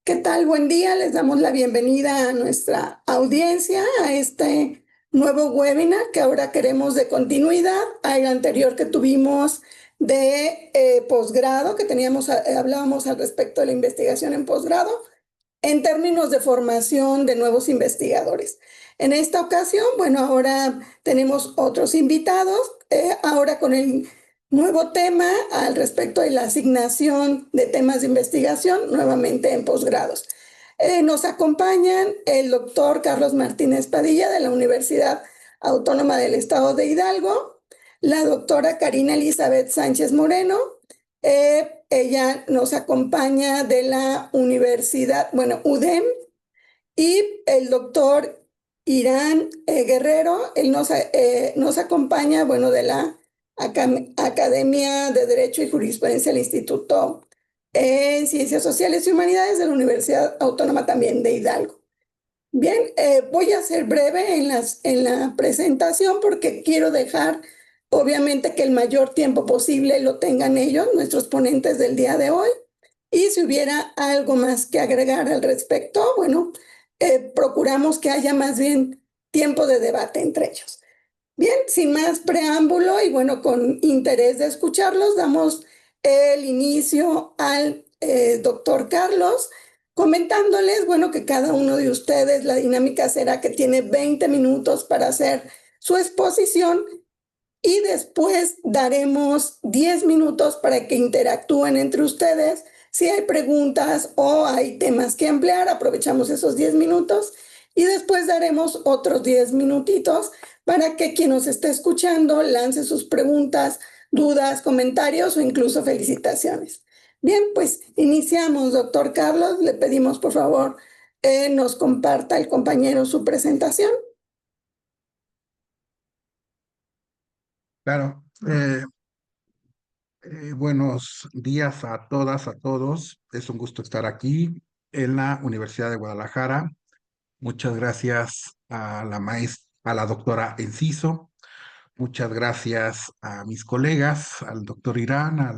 ¿Qué tal? Buen día. Les damos la bienvenida a nuestra audiencia a este nuevo webinar que ahora queremos de continuidad al anterior que tuvimos de posgrado, que hablábamos al respecto de la investigación en posgrado en términos de formación de nuevos investigadores. En esta ocasión, bueno, ahora tenemos otros invitados, ahora con el nuevo tema al respecto de la asignación de temas de investigación nuevamente en posgrados. Nos acompañan el doctor Carlos Martínez Padilla de la Universidad Autónoma del Estado de Hidalgo, la doctora Karina Elizabeth Sánchez Moreno. Ella nos acompaña de la universidad, bueno, UDEM, y el doctor Irán Guerrero. Él nos acompaña, bueno, de la Academia de Derecho y Jurisprudencia del Instituto en Ciencias Sociales y Humanidades de la Universidad Autónoma también de Hidalgo. Bien, voy a ser breve en la presentación porque quiero dejar, obviamente, que el mayor tiempo posible lo tengan ellos, nuestros ponentes del día de hoy. Y si hubiera algo más que agregar al respecto, bueno, procuramos que haya más bien tiempo de debate entre ellos. Bien, sin más preámbulo y bueno, con interés de escucharlos, damos el inicio al doctor Carlos, comentándoles, bueno, que cada uno de ustedes, la dinámica será que tiene 20 minutos para hacer su exposición y después daremos 10 minutos para que interactúen entre ustedes. Si hay preguntas o hay temas que ampliar, aprovechamos esos 10 minutos y después daremos otros 10 minutitos para que quien nos esté escuchando lance sus preguntas, dudas, comentarios o incluso felicitaciones. Bien, pues iniciamos, doctor Carlos. Le pedimos, por favor, nos comparta el compañero su presentación. Claro. Buenos días a todas, a todos. Es un gusto estar aquí en la Universidad de Guadalajara. Muchas gracias a a la doctora Enciso. Muchas gracias a mis colegas, al doctor Irán, a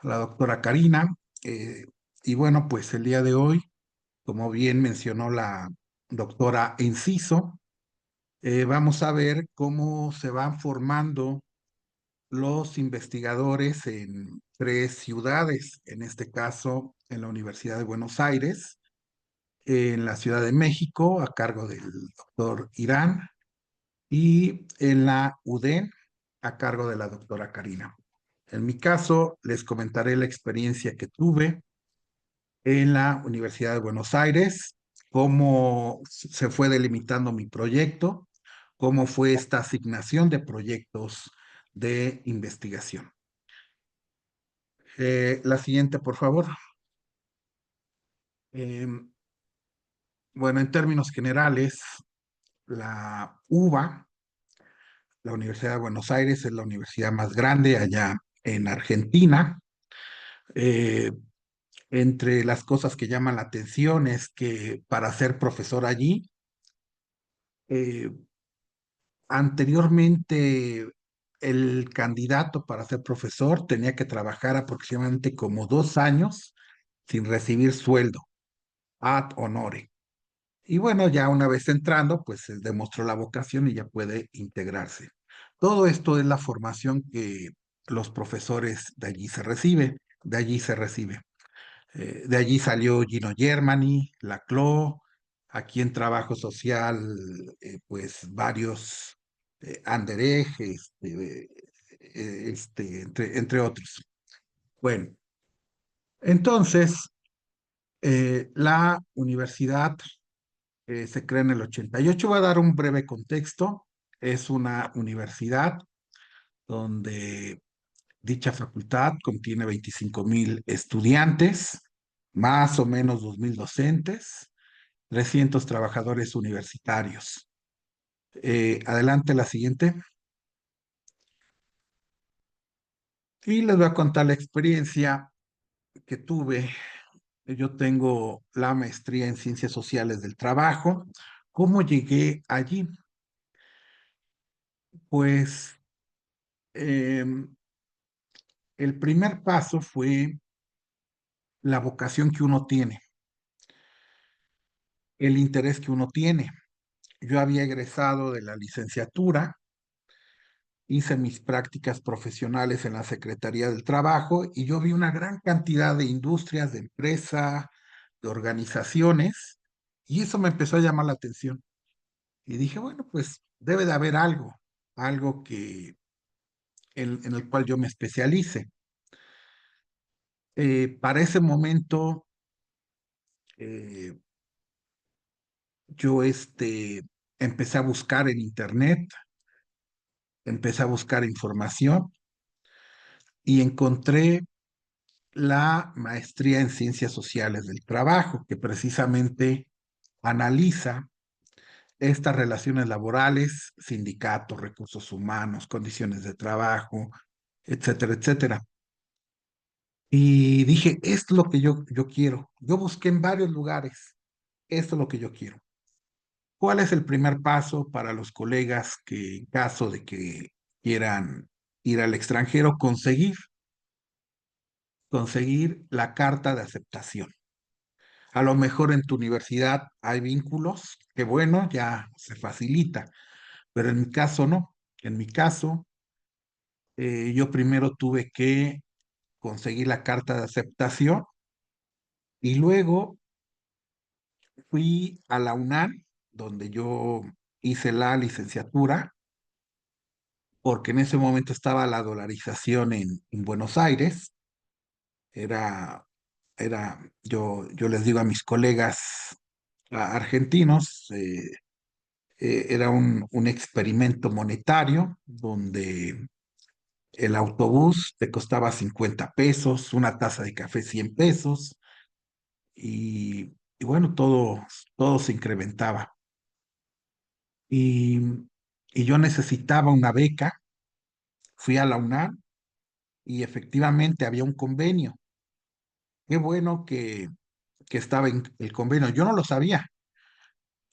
la doctora Karina. Eh, y bueno, pues el día de hoy, como bien mencionó la doctora Enciso, vamos a ver cómo se van formando los investigadores en tres ciudades, en este caso en la Universidad de Buenos Aires, en la Ciudad de México, a cargo del doctor Irán, y en la UDEM, a cargo de la doctora Karina. En mi caso, les comentaré la experiencia que tuve en la Universidad de Buenos Aires, cómo se fue delimitando mi proyecto, cómo fue esta asignación de proyectos de investigación. La siguiente, por favor. Em, bueno, en términos generales, la UBA, la Universidad de Buenos Aires, es la universidad más grande allá en Argentina. Eh, Entre las cosas que llaman la atención es que para ser profesor allí, eh, anteriormente el candidato para ser profesor tenía que trabajar aproximadamente como 2 años sin recibir sueldo, ad honore. Y bueno, ya una vez entrando, pues se demostró la vocación y ya puede integrarse. Todo esto es la formación que los profesores de allí se recibe, de allí se recibe. De allí salió Gino Germani, Laclau, aquí en trabajo social, pues varios, Anderej, entre otros. Bueno, entonces, la universidad se crea en el 88. Voy a dar un breve contexto. Es una universidad donde dicha facultad contiene 25,000 estudiantes, más o menos 2,000 docentes, 300 trabajadores universitarios. Adelante la siguiente. Y les voy a contar la experiencia que tuve. Yo tengo la maestría en Ciencias Sociales del Trabajo. ¿Cómo llegué allí? Pues el primer paso fue la vocación que uno tiene. el interés que uno tiene. Yo había egresado de la licenciatura, hice mis prácticas profesionales en la Secretaría del Trabajo y yo vi una gran cantidad de industrias, de empresas, de organizaciones, y eso me empezó a llamar la atención. Y dije, bueno, pues debe de haber algo, algo que en el cual yo me especialice. Para ese momento, eh, yo empecé a buscar en internet, empecé a buscar información y encontré la maestría en Ciencias Sociales del Trabajo, que precisamente analiza estas relaciones laborales, sindicatos, recursos humanos, condiciones de trabajo, etcétera, etcétera. Y dije, esto es lo que yo quiero. Yo busqué en varios lugares, esto es lo que yo quiero. ¿Cuál es el primer paso para los colegas que en caso de que quieran ir al extranjero, conseguir la carta de aceptación? A lo mejor en tu universidad hay vínculos, que bueno, ya se facilita, pero en mi caso no. En mi caso, yo primero tuve que conseguir la carta de aceptación y luego fui a la UNAM, donde yo hice la licenciatura, porque en ese momento estaba la dolarización en Buenos Aires. Era, yo les digo a mis colegas argentinos, era un experimento monetario donde el autobús te costaba 50 pesos, una taza de café 100 pesos y bueno, todo se incrementaba. Y, y yo necesitaba una beca, fui a la UNAM y efectivamente había un convenio. Qué bueno que estaba en el convenio, yo no lo sabía.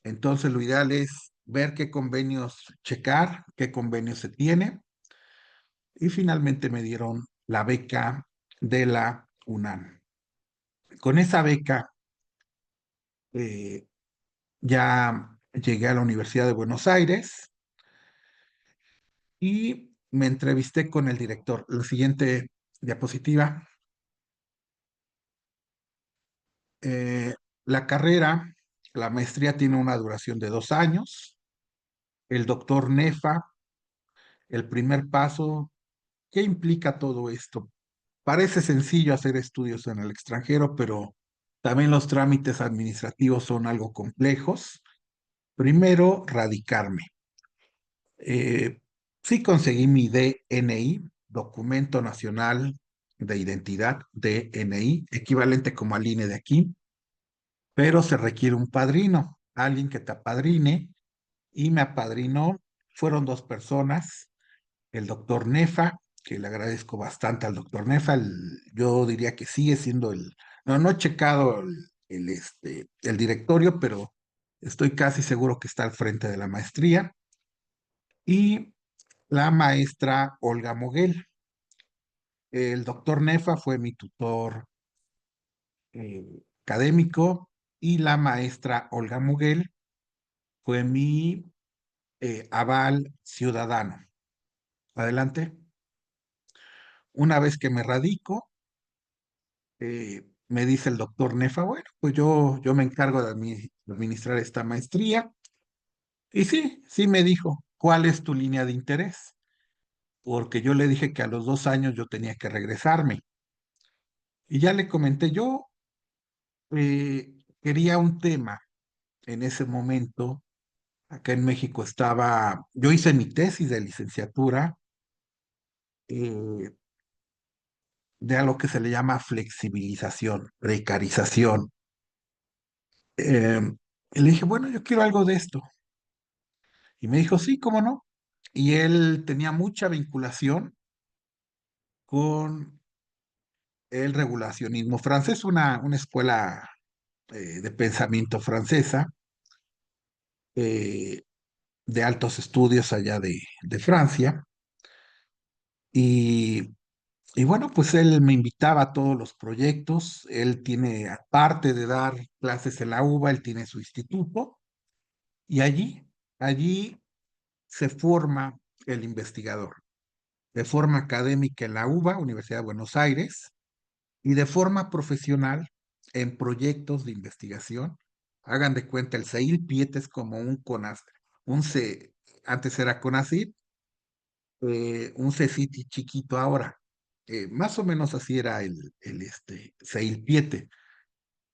Entonces lo ideal es ver qué convenios checar, qué convenios se tiene y finalmente me dieron la beca de la UNAM. Con esa beca eh, ya llegué a la Universidad de Buenos Aires y me entrevisté con el director. La siguiente diapositiva. Eh, la carrera, la maestría tiene una duración de 2 años. El doctor Nefa, el primer paso, ¿qué implica todo esto? Parece sencillo hacer estudios en el extranjero, pero también los trámites administrativos son algo complejos. Primero, radicarme. Eh, sí conseguí mi DNI, Documento Nacional de Identidad, DNI, equivalente como al INE de aquí, pero se requiere un padrino, alguien que te apadrine, y me apadrinó. Fueron 2 personas, el doctor Nefa, que le agradezco bastante al doctor Nefa. Yo diría que sigue siendo no he checado el directorio, pero estoy casi seguro que está al frente de la maestría, y la maestra Olga Moguel. El doctor Nefa fue mi tutor académico y la maestra Olga Moguel fue mi aval ciudadano. Adelante. Una vez que me radico, me dice el doctor Nefa, bueno, pues yo me encargo de administrar esta maestría. Y sí, sí me dijo, ¿cuál es tu línea de interés? Porque yo le dije que a los 2 años yo tenía que regresarme. Y ya le comenté, yo quería un tema en ese momento. Acá en México yo hice mi tesis de licenciatura eh, de algo que se le llama flexibilización, precarización. Eh, y le dije, bueno, yo quiero algo de esto. Y me dijo, sí, cómo no. Y él tenía mucha vinculación con el regulacionismo francés, una escuela de pensamiento francesa, eh, de altos estudios allá de Francia. Y Y bueno, pues él me invitaba a todos los proyectos. Él tiene, aparte de dar clases en la UBA, él tiene su instituto y allí se forma el investigador, de forma académica en la UBA, Universidad de Buenos Aires, y de forma profesional en proyectos de investigación. Hagan de cuenta, el CEIL-PIET es como un CONAS, un C, antes era CONACYT, un CECITI chiquito ahora. Más o menos así era el CEIL-PIET,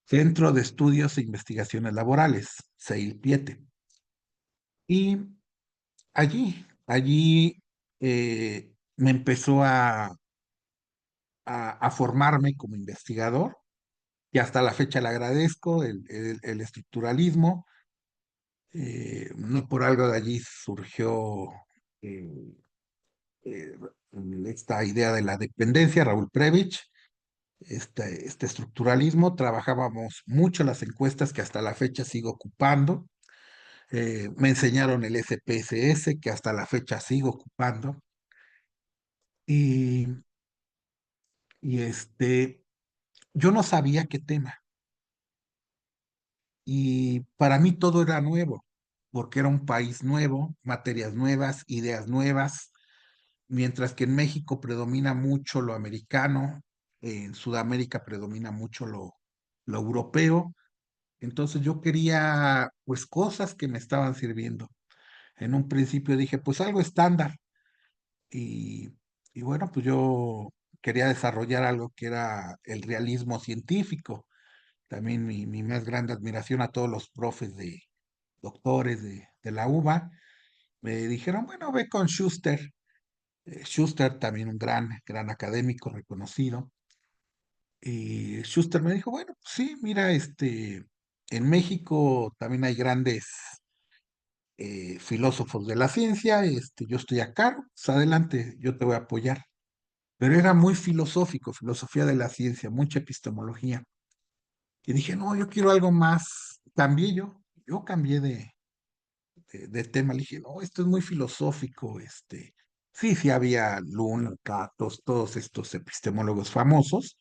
Centro de Estudios e Investigaciones Laborales, CEIL-PIET. Y allí me empezó a formarme como investigador y hasta la fecha le agradezco el estructuralismo. No por algo de allí surgió eh, eh, esta idea de la dependencia, Raúl Previch, este estructuralismo. Trabajábamos mucho las encuestas que hasta la fecha sigo ocupando. Me enseñaron el SPSS que hasta la fecha sigo ocupando. Y, y yo no sabía qué tema. Y para mí todo era nuevo, porque era un país nuevo, materias nuevas, ideas nuevas, mientras que en México predomina mucho lo americano, en Sudamérica predomina mucho lo europeo. Entonces yo quería pues cosas que me estaban sirviendo. En un principio dije pues algo estándar y, y bueno, pues yo quería desarrollar algo que era el realismo científico. También mi más grande admiración a todos los profes doctores de la UBA. Me dijeron, bueno, ve con Schuster. Schuster también un gran académico reconocido. Y Schuster me dijo, bueno, pues sí, mira, en México también hay grandes filósofos de la ciencia, yo estoy acá, pues adelante, yo te voy a apoyar. Pero era muy filosófico, filosofía de la ciencia, mucha epistemología. Y dije, no, yo quiero algo más. Yo cambié de tema. Le dije, no, esto es muy filosófico. Sí, sí había Luna, Catos, todos estos epistemólogos famosos,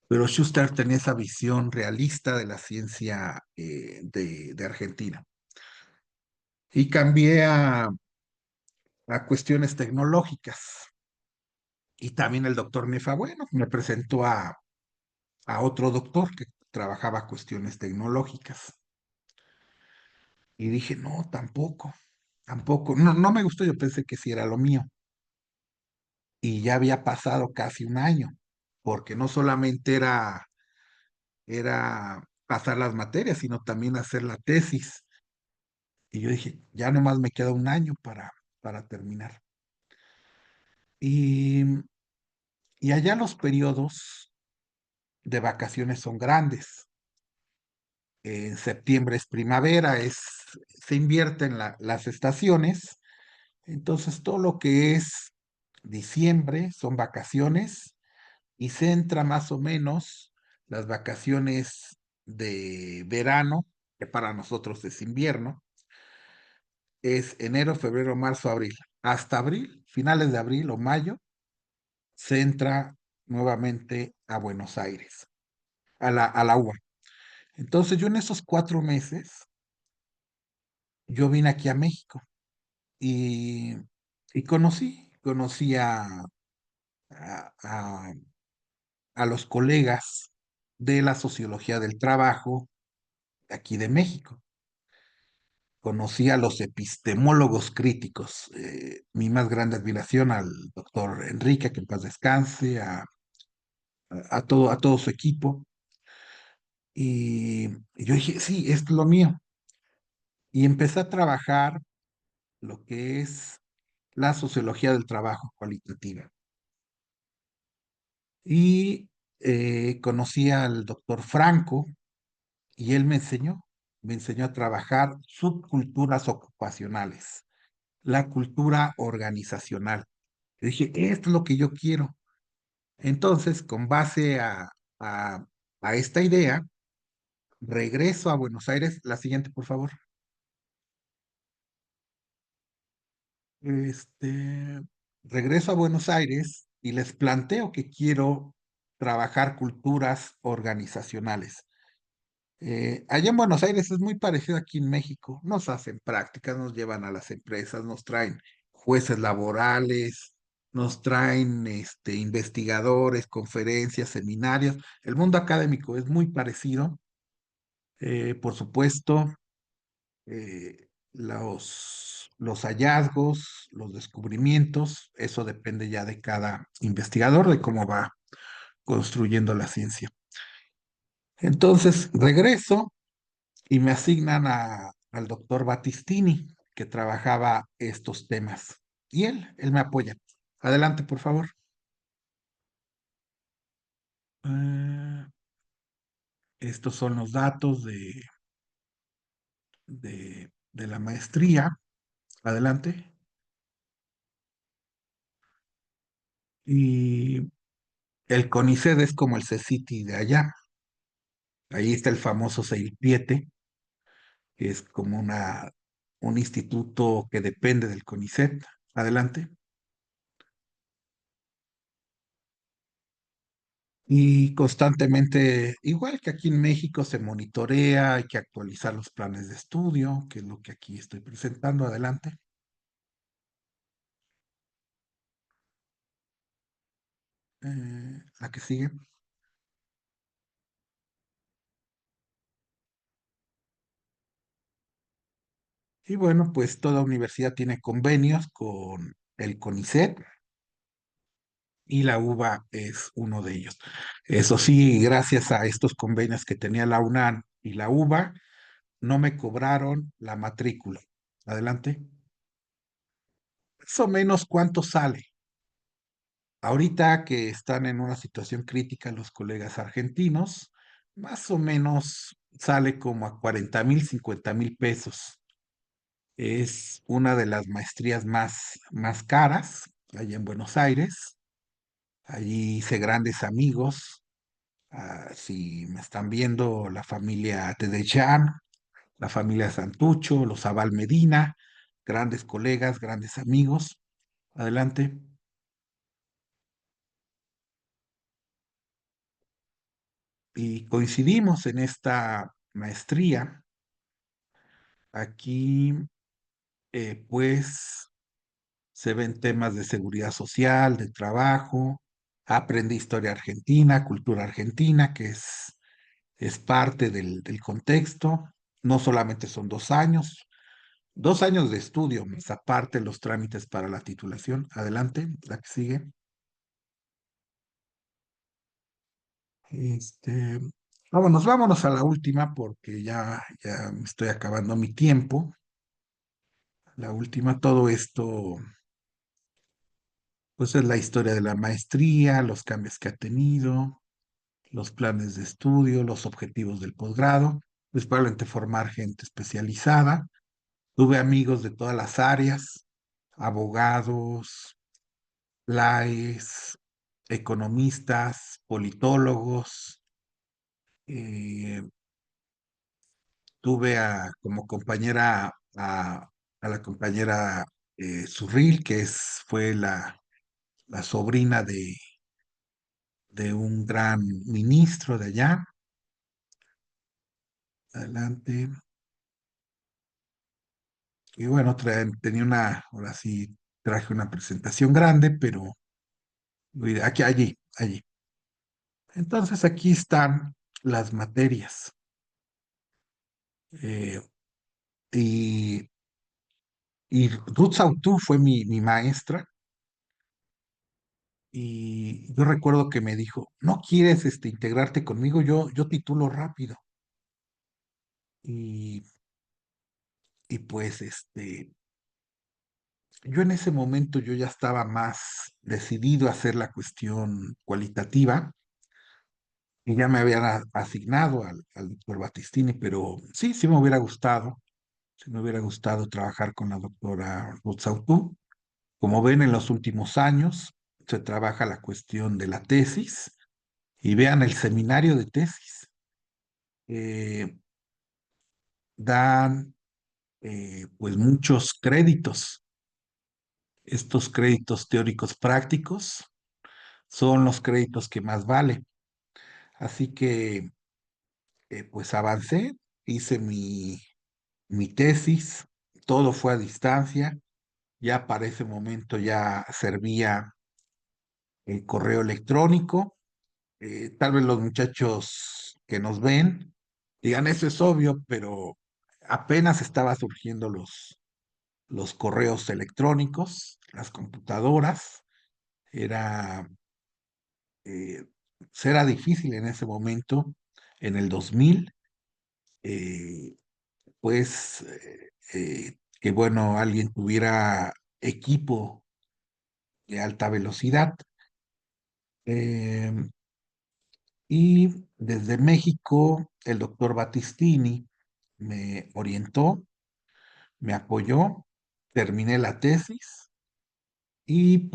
pero Schuster tenía esa visión realista de la ciencia de Argentina. Y cambié a cuestiones tecnológicas. Y también el doctor Nefa, bueno, me presentó a otro doctor que trabajaba cuestiones tecnológicas. Y dije, no, tampoco. No, no me gustó, yo pensé que sí era lo mío. Y ya había pasado casi un año, porque no solamente era pasar las materias, sino también hacer la tesis. Y yo dije, ya nomás me queda un año para terminar. Y, y allá los periodos de vacaciones son grandes. En septiembre es primavera, se invierten las estaciones. Entonces, todo lo que es diciembre son vacaciones y se entra más o menos las vacaciones de verano, que para nosotros es invierno, es enero, febrero, marzo, abril. Hasta abril, finales de abril o mayo, se entra nuevamente a Buenos Aires, a la UBA. Entonces yo en esos 4 meses, yo vine aquí a México y, y conocí a, a a los colegas de la sociología del trabajo aquí de México. Conocí a los epistemólogos críticos. Mi más grande admiración al doctor Enrique, que en paz descanse, a todo su equipo. Y yo dije, sí, esto es lo mío. Y empecé a trabajar lo que es la sociología del trabajo cualitativa. Y conocí al doctor Franco, y él me enseñó a trabajar subculturas ocupacionales, la cultura organizacional. Yo dije, esto es lo que yo quiero. Entonces, con base a, a esta idea, regreso a Buenos Aires. La siguiente, por favor. Este, regreso a Buenos Aires y les planteo que quiero trabajar culturas organizacionales. Allá en Buenos Aires es muy parecido aquí en México. Nos hacen prácticas, nos llevan a las empresas, nos traen jueces laborales, nos traen investigadores, conferencias, seminarios. El mundo académico es muy parecido. Por supuesto, los hallazgos, los descubrimientos, eso depende ya de cada investigador, de cómo va construyendo la ciencia. Entonces, regreso y me asignan al doctor Battistini, que trabajaba estos temas. Y él me apoya. Adelante, por favor. Eh, Estos son los datos de la maestría. Adelante. Y el CONICET es como el CECITI de allá. Ahí está el famoso CEIPIETE, que es como un instituto que depende del CONICET. Adelante. Y constantemente, igual que aquí en México, se monitorea, hay que actualizar los planes de estudio, que es lo que aquí estoy presentando. Adelante. La que sigue. Y bueno, pues toda universidad tiene convenios con el CONICET y la UBA es uno de ellos. Eso sí, gracias a estos convenios que tenía la UNAM y la UBA, no me cobraron la matrícula. Adelante. Más o menos cuánto sale. Ahorita que están en una situación crítica los colegas argentinos, más o menos sale como a 40,000, 50,000 pesos. Es una de las maestrías más caras allá en Buenos Aires. Allí hice grandes amigos. Si me están viendo, la familia Tedechán, la familia Santucho, los Abal Medina, grandes colegas, grandes amigos. Adelante. Y coincidimos en esta maestría. Aquí, pues, se ven temas de seguridad social, de trabajo. Aprendí historia argentina, cultura argentina, que es parte del contexto. No solamente son 2 años de estudio, más aparte los trámites para la titulación. Adelante, la que sigue. Este, vámonos a la última porque ya me estoy acabando mi tiempo. La última, todo esto, pues es la historia de la maestría, los cambios que ha tenido, los planes de estudio, los objetivos del posgrado, pues probablemente formar gente especializada. Tuve amigos de todas las áreas, abogados, laes, economistas, politólogos. eh, Tuve como compañera a la compañera Zurril, fue la sobrina de un gran ministro de allá. Adelante. Y bueno, tenía ahora sí, traje una presentación grande, pero aquí, allí. Entonces aquí están las materias. Eh, y, y Ruth Sautú fue mi maestra. Y yo recuerdo que me dijo, ¿no quieres integrarte conmigo? Yo titulo rápido. Y, y pues yo en ese momento yo ya estaba más decidido a hacer la cuestión cualitativa y ya me habían asignado al doctor Battistini, pero sí me hubiera gustado, sí me hubiera gustado trabajar con la doctora Ruth Sautú. Como ven, en los últimos años se trabaja la cuestión de la tesis y vean el seminario de tesis. Eh, Dan pues muchos créditos, estos créditos teóricos prácticos. son los créditos que más valen. Así que, pues avancé, hice mi tesis, todo fue a distancia. Ya para ese momento ya servía el correo electrónico. Tal vez los muchachos que nos ven digan, eso es obvio, pero apenas estaba surgiendo los correos electrónicos, las computadoras. Era, eh, Era difícil en ese momento, en el 2000, eh, pues que bueno, alguien tuviera equipo de alta velocidad. Eh, y desde México, el doctor Battistini me orientó, me apoyó, terminé la tesis y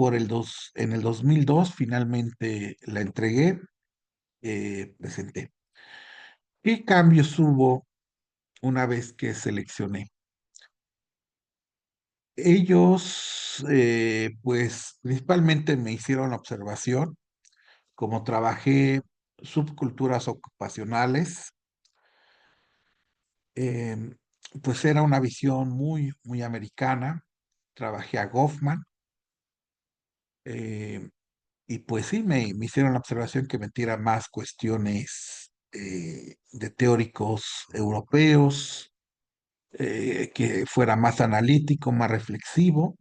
en el 2002 finalmente la entregué, presenté. ¿Qué cambios hubo una vez que seleccioné? Ellos, pues principalmente me hicieron la observación, como trabajé subculturas ocupacionales, em, pues era una visión muy, muy americana. Trabajé a Goffman, eh, y pues sí, me hicieron la observación que metiera más cuestiones de teóricos europeos, que fuera más analítico, más reflexivo.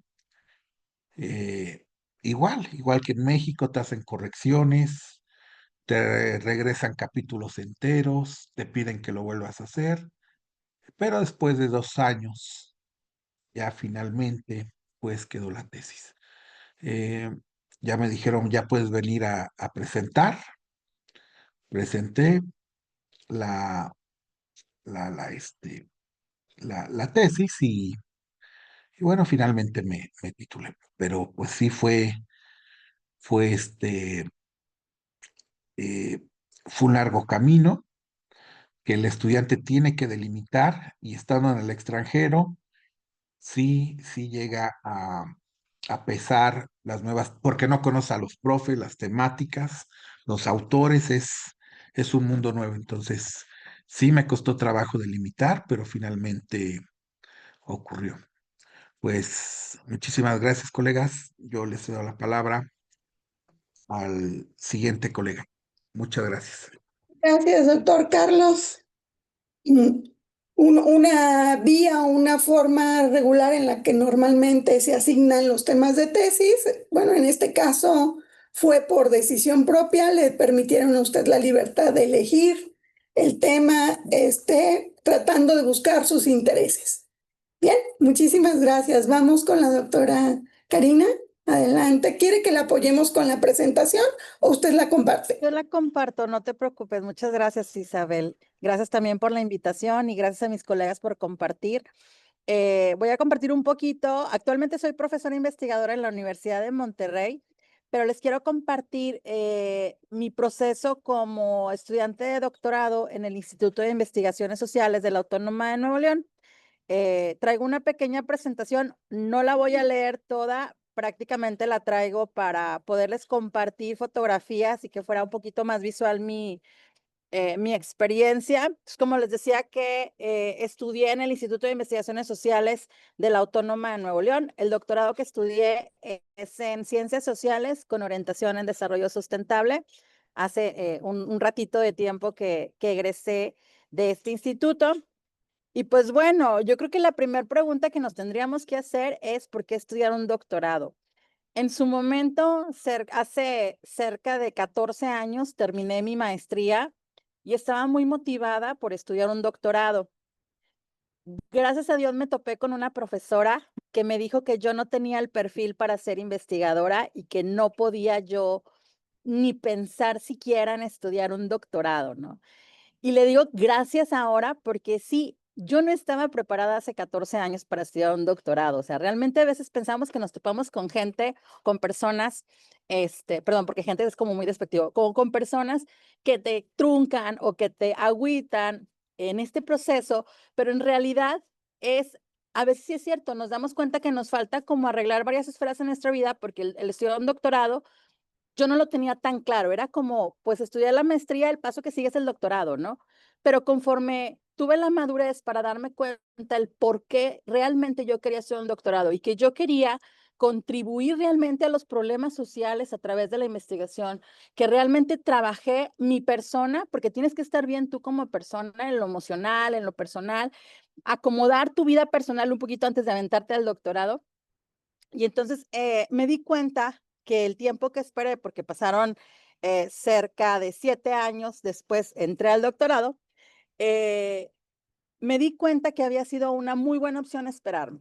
eh, igual que en México, te hacen correcciones, te regresan capítulos enteros, te piden que lo vuelvas a hacer, pero después de 2 años, ya finalmente, pues quedó la tesis. Eh, ya me dijeron, ya puedes venir a presentar. Presenté la, la, la, este, la tesis y bueno, finalmente me titulé. Pero pues sí fue eh, fue un largo camino que el estudiante tiene que delimitar y estando en el extranjero, sí llega a pesar las nuevas, porque no conoce a los profes, las temáticas, los autores, es un mundo nuevo. Entonces, sí me costó trabajo delimitar, pero finalmente ocurrió. Pues muchísimas gracias, colegas. Yo les doy la palabra al siguiente colega. Muchas gracias. Gracias, doctor Carlos. Mm, una vía, una forma regular en la que normalmente se asignan los temas de tesis. Bueno, en este caso fue por decisión propia, le permitieron a usted la libertad de elegir el tema, tratando de buscar sus intereses. Bien, muchísimas gracias. Vamos con la doctora Karina. Adelante. ¿Quiere que la apoyemos con la presentación o usted la comparte? Yo la comparto, no te preocupes. Muchas gracias, Isabel. Gracias también por la invitación y gracias a mis colegas por compartir. Voy a compartir un poquito. Actualmente soy profesora investigadora en la Universidad de Monterrey, pero les quiero compartir mi proceso como estudiante de doctorado en el Instituto de Investigaciones Sociales de la Autónoma de Nuevo León. Traigo una pequeña presentación, no la voy a leer toda, prácticamente la traigo para poderles compartir fotografías y que fuera un poquito más visual mi experiencia. Pues, como les decía que estudié en el Instituto de Investigaciones Sociales de la Autónoma de Nuevo León. El doctorado que estudié es en Ciencias Sociales con orientación en Desarrollo Sustentable. Hace un ratito de tiempo que egresé de este instituto. Y pues bueno, yo creo que la primera pregunta que nos tendríamos que hacer es ¿por qué estudiar un doctorado? En su momento, hace cerca de 14 años, terminé mi maestría y estaba muy motivada por estudiar un doctorado. Gracias a Dios me topé con una profesora que me dijo que yo no tenía el perfil para ser investigadora y que no podía yo ni pensar siquiera en estudiar un doctorado, ¿no? Y le digo gracias ahora porque sí, yo no estaba preparada hace 14 años para estudiar un doctorado. O sea, realmente a veces pensamos que nos topamos con gente, con personas, perdón, porque gente es como muy despectivo, como con personas que te truncan o que te agüitan en este proceso, pero en realidad es, a veces sí es cierto, nos damos cuenta que nos falta como arreglar varias esferas en nuestra vida porque el estudiar un doctorado yo no lo tenía tan claro, era como, pues estudiar la maestría, el paso que sigue es el doctorado, ¿no? Pero conforme tuve la madurez para darme cuenta el por qué realmente yo quería hacer un doctorado y que yo quería contribuir realmente a los problemas sociales a través de la investigación, que realmente trabajé mi persona, porque tienes que estar bien tú como persona en lo emocional, en lo personal, acomodar tu vida personal un poquito antes de aventarte al doctorado. Y entonces me di cuenta que el tiempo que esperé, porque pasaron cerca de 7 años después entré al doctorado, eh, me di cuenta que había sido una muy buena opción esperarme.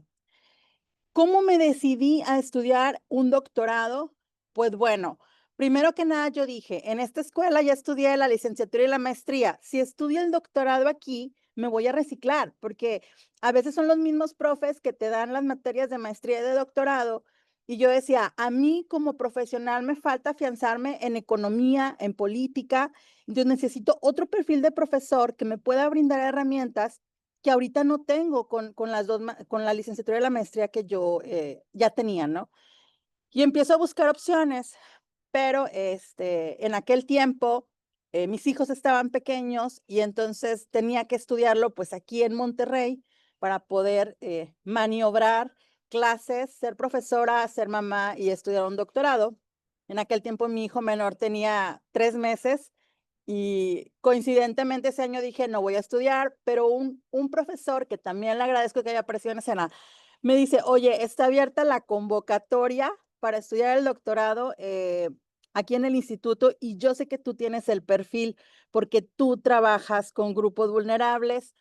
¿Cómo me decidí a estudiar un doctorado? Pues bueno, primero que nada yo dije, en esta escuela ya estudié la licenciatura y la maestría. Si estudio el doctorado aquí, me voy a reciclar, porque a veces son los mismos profes que te dan las materias de maestría y de doctorado. Y yo decía, a mí como profesional me falta afianzarme en economía, en política. Yo necesito otro perfil de profesor que me pueda brindar herramientas que ahorita no tengo con las dos, con la licenciatura y la maestría que yo ya tenía, ¿no? Y empiezo a buscar opciones, pero en aquel tiempo mis hijos estaban pequeños y entonces tenía que estudiarlo pues aquí en Monterrey para poder maniobrar clases, ser profesora, ser mamá y estudiar un doctorado. En aquel tiempo mi hijo menor tenía 3 meses y coincidentemente ese año dije, no voy a estudiar, pero un profesor que también le agradezco que haya aparecido en escena, me dice, oye, está abierta la convocatoria para estudiar el doctorado aquí en el instituto y yo sé que tú tienes el perfil porque tú trabajas con grupos vulnerables,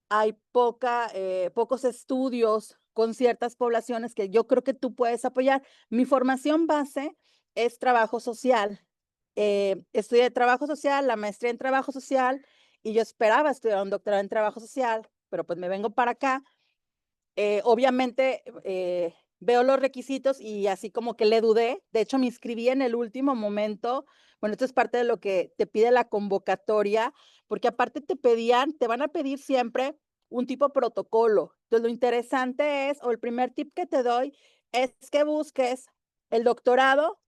hay pocos estudios con ciertas poblaciones que yo creo que tú puedes apoyar. Mi formación base es trabajo social. Estudié trabajo social, la maestría en trabajo social y yo esperaba estudiar un doctorado en trabajo social, pero pues me vengo para acá. Obviamente veo los requisitos y así como que le dudé. De hecho, me inscribí en el último momento. Bueno, esto es parte de lo que te pide la convocatoria, porque aparte te van a pedir siempre un tipo protocolo. Entonces, lo interesante es, o el primer tip que te doy, es que busques el doctorado,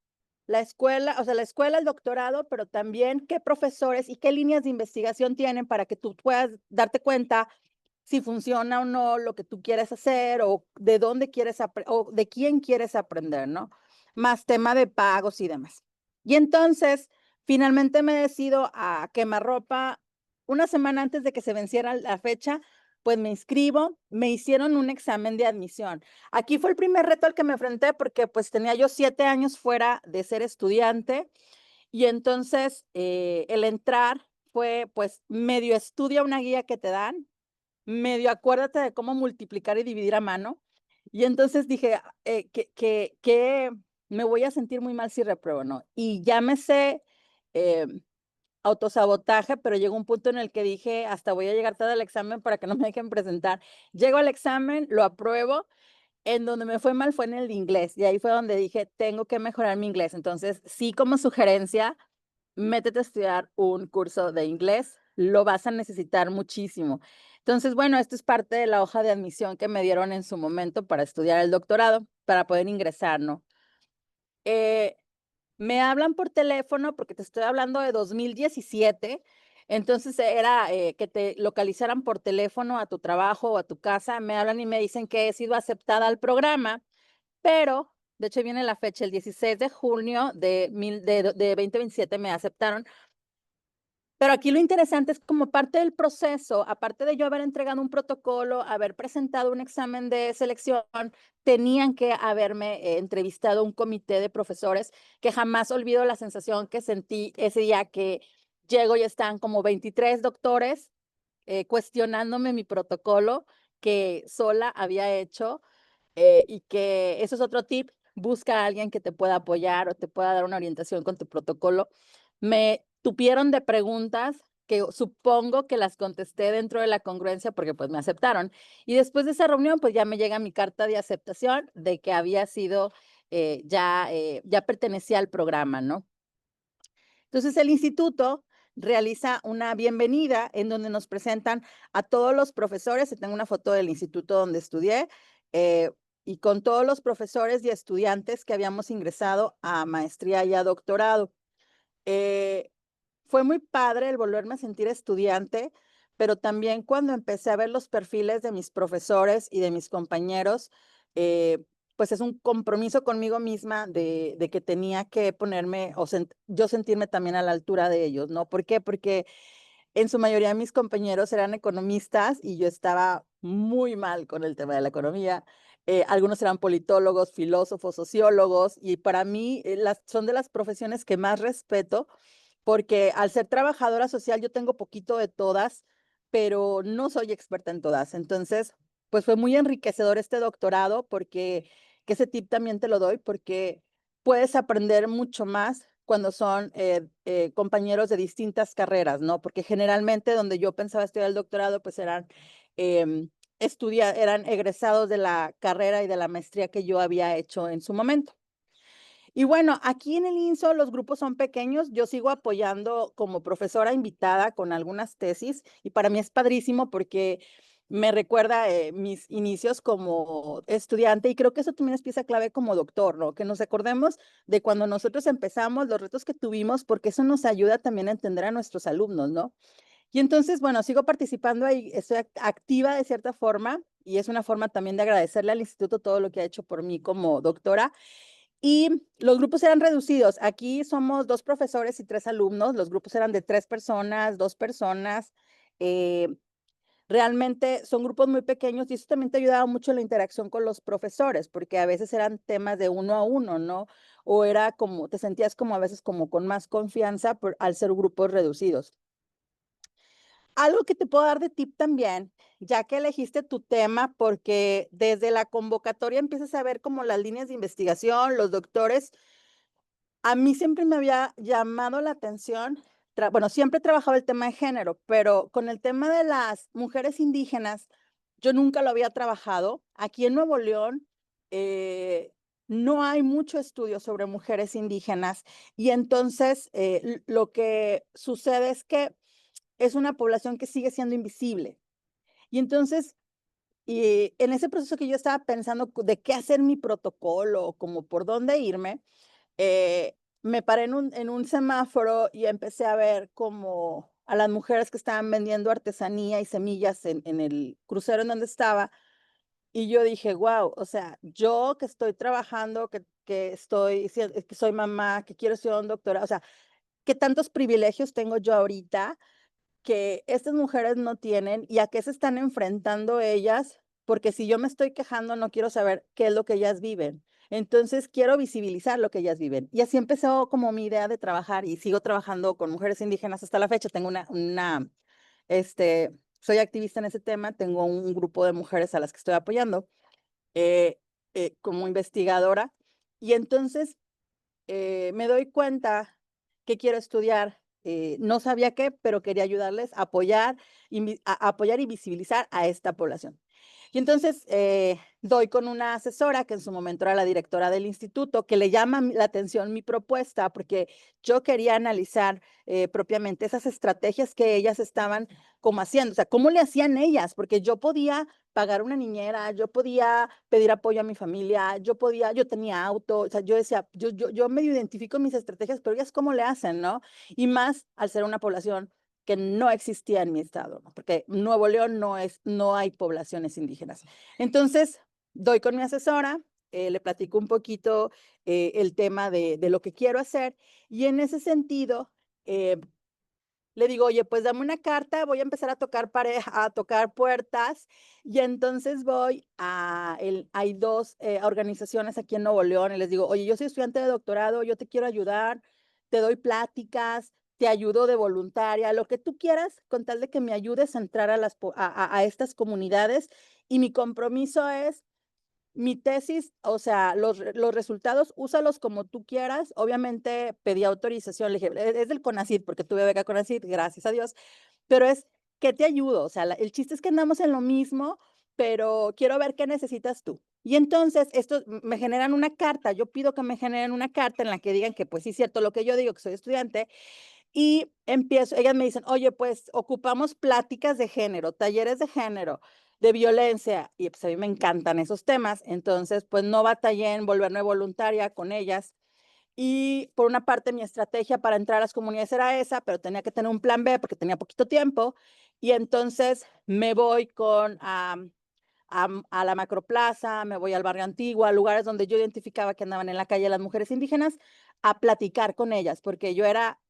la escuela, o sea, la escuela, el doctorado, pero también qué profesores y qué líneas de investigación tienen para que tú puedas darte cuenta si funciona o no lo que tú quieres hacer o de dónde quieres o de quién quieres aprender, ¿no? Más tema de pagos y demás. Y entonces, finalmente me decido a quemarropa una semana antes de que se venciera la fecha, pues me inscribo, me hicieron un examen de admisión. Aquí fue el primer reto al que me enfrenté porque pues tenía yo 7 años fuera de ser estudiante y entonces el entrar fue pues medio estudia una guía que te dan, medio acuérdate de cómo multiplicar y dividir a mano. Y entonces dije, que me voy a sentir muy mal si repruebo, ¿no? Y ya me sé eh, autosabotaje, pero llegó un punto en el que dije, hasta voy a llegar tarde al examen para que no me dejen presentar. Llego al examen, lo apruebo. En donde me fue mal fue en el de inglés. Y ahí fue donde dije, tengo que mejorar mi inglés. Entonces, sí, como sugerencia, métete a estudiar un curso de inglés, lo vas a necesitar muchísimo. Entonces, bueno, esto es parte de la hoja de admisión que me dieron en su momento para estudiar el doctorado, para poder ingresar, ¿no? Eh, Me hablan por teléfono porque te estoy hablando de 2017. Entonces era que te localizaran por teléfono a tu trabajo o a tu casa. Me hablan y me dicen que he sido aceptada al programa, pero de hecho viene la fecha, el 16 de junio de 2027 me aceptaron. Pero aquí lo interesante es como parte del proceso, aparte de yo haber entregado un protocolo, haber presentado un examen de selección, tenían que haberme entrevistado un comité de profesores que jamás olvido la sensación que sentí ese día que llego y están como 23 doctores cuestionándome mi protocolo que sola había hecho y que eso es otro tip, busca a alguien que te pueda apoyar o te pueda dar una orientación con tu protocolo. Me tupieron de preguntas que supongo que las contesté dentro de la congruencia porque pues me aceptaron. Y después de esa reunión pues ya me llega mi carta de aceptación de que había sido, ya pertenecía al programa, ¿no? Entonces el instituto realiza una bienvenida en donde nos presentan a todos los profesores. Tengo una foto del instituto donde estudié. y con todos los profesores y estudiantes que habíamos ingresado a maestría y a doctorado. Fue muy padre el volverme a sentir estudiante, pero también cuando empecé a ver los perfiles de mis profesores y de mis compañeros, pues es un compromiso conmigo misma de que tenía que ponerme o yo sentirme también a la altura de ellos, ¿no? ¿Por qué? Porque en su mayoría mis compañeros eran economistas y yo estaba muy mal con el tema de la economía. Algunos eran politólogos, filósofos, sociólogos, y para mí son de las profesiones que más respeto porque al ser trabajadora social yo tengo poquito de todas, pero no soy experta en todas. Entonces, pues fue muy enriquecedor este doctorado porque, que ese tip también te lo doy, porque puedes aprender mucho más cuando son compañeros de distintas carreras, ¿no? Porque generalmente donde yo pensaba estudiar el doctorado, pues eran, eran egresados de la carrera y de la maestría que yo había hecho en su momento. Y bueno, aquí en el INSO los grupos son pequeños. Yo sigo apoyando como profesora invitada con algunas tesis y para mí es padrísimo porque me recuerda mis inicios como estudiante y creo que eso también es pieza clave como doctor, ¿no? Que nos acordemos de cuando nosotros empezamos, los retos que tuvimos, porque eso nos ayuda también a entender a nuestros alumnos, ¿no? Y entonces, bueno, sigo participando ahí, estoy activa de cierta forma y es una forma también de agradecerle al instituto todo lo que ha hecho por mí como doctora. Y los grupos eran reducidos. Aquí somos 2 profesores y 3 alumnos. Los grupos eran de 3 personas, 2 personas. Eh, Realmente son grupos muy pequeños y eso también te ayudaba mucho en la interacción con los profesores, porque a veces eran temas de 1 a 1, ¿no? O era como, te sentías como a veces como con más confianza al ser grupos reducidos. Algo que te puedo dar de tip también, ya que elegiste tu tema, porque desde la convocatoria empiezas a ver como las líneas de investigación, los doctores. A mí siempre me había llamado la atención, bueno, siempre he trabajado el tema de género, pero con el tema de las mujeres indígenas, yo nunca lo había trabajado. Aquí en Nuevo León no hay mucho estudio sobre mujeres indígenas y entonces lo que sucede es que es una población que sigue siendo invisible. Y entonces, en ese proceso que yo estaba pensando de qué hacer mi protocolo, como por dónde irme, me paré en un semáforo y empecé a ver como a las mujeres que estaban vendiendo artesanía y semillas en el crucero en donde estaba. Y yo dije, wow, o sea, yo que estoy trabajando, que soy mamá, que quiero estudiar un doctorado, o sea, qué tantos privilegios tengo yo ahorita que estas mujeres no tienen y a qué se están enfrentando ellas, porque si yo me estoy quejando, no quiero saber qué es lo que ellas viven. Entonces, quiero visibilizar lo que ellas viven. Y así empezó como mi idea de trabajar y sigo trabajando con mujeres indígenas hasta la fecha. Tengo soy activista en ese tema, tengo un grupo de mujeres a las que estoy apoyando eh, como investigadora. Y entonces me doy cuenta que quiero estudiar. No sabía qué, pero quería ayudarles a apoyar, a apoyar y visibilizar a esta población. Y entonces doy con una asesora que en su momento era la directora del instituto, que le llama la atención mi propuesta, porque yo quería analizar propiamente esas estrategias que ellas estaban como haciendo, o sea, cómo le hacían ellas, porque yo podía pagar una niñera, yo podía pedir apoyo a mi familia, yo tenía auto, o sea, yo decía, yo medio identifico mis estrategias, pero ellas cómo le hacen, ¿no? Y más al ser una población que no existía en mi estado, ¿no? Porque Nuevo León no hay poblaciones indígenas. Entonces, doy con mi asesora, le platico un poquito el tema de lo que quiero hacer y en ese sentido, le digo, oye, pues dame una carta, voy a empezar a tocar a tocar puertas y entonces hay 2 organizaciones aquí en Nuevo León y les digo, oye, yo soy estudiante de doctorado, yo te quiero ayudar, te doy pláticas, te ayudo de voluntaria, lo que tú quieras, con tal de que me ayudes a entrar a estas comunidades y mi compromiso es mi tesis, o sea, los resultados, úsalos como tú quieras. Obviamente pedí autorización, le dije, es del CONACYT, porque tuve beca CONACYT, gracias a Dios, pero es que te ayudo, o sea, el chiste es que andamos en lo mismo, pero quiero ver qué necesitas tú. Y entonces, esto me generan una carta, yo pido que me generen una carta en la que digan que pues sí es cierto lo que yo digo, que soy estudiante, y ellas me dicen, oye, pues ocupamos pláticas de género, talleres de género, de violencia, y pues a mí me encantan esos temas, entonces pues no batallé en volverme voluntaria con ellas. Y por una parte mi estrategia para entrar a las comunidades era esa, pero tenía que tener un plan B porque tenía poquito tiempo, y entonces me voy a la Macroplaza, me voy al Barrio Antiguo, a lugares donde yo identificaba que andaban en la calle las mujeres indígenas, a platicar con ellas, porque yo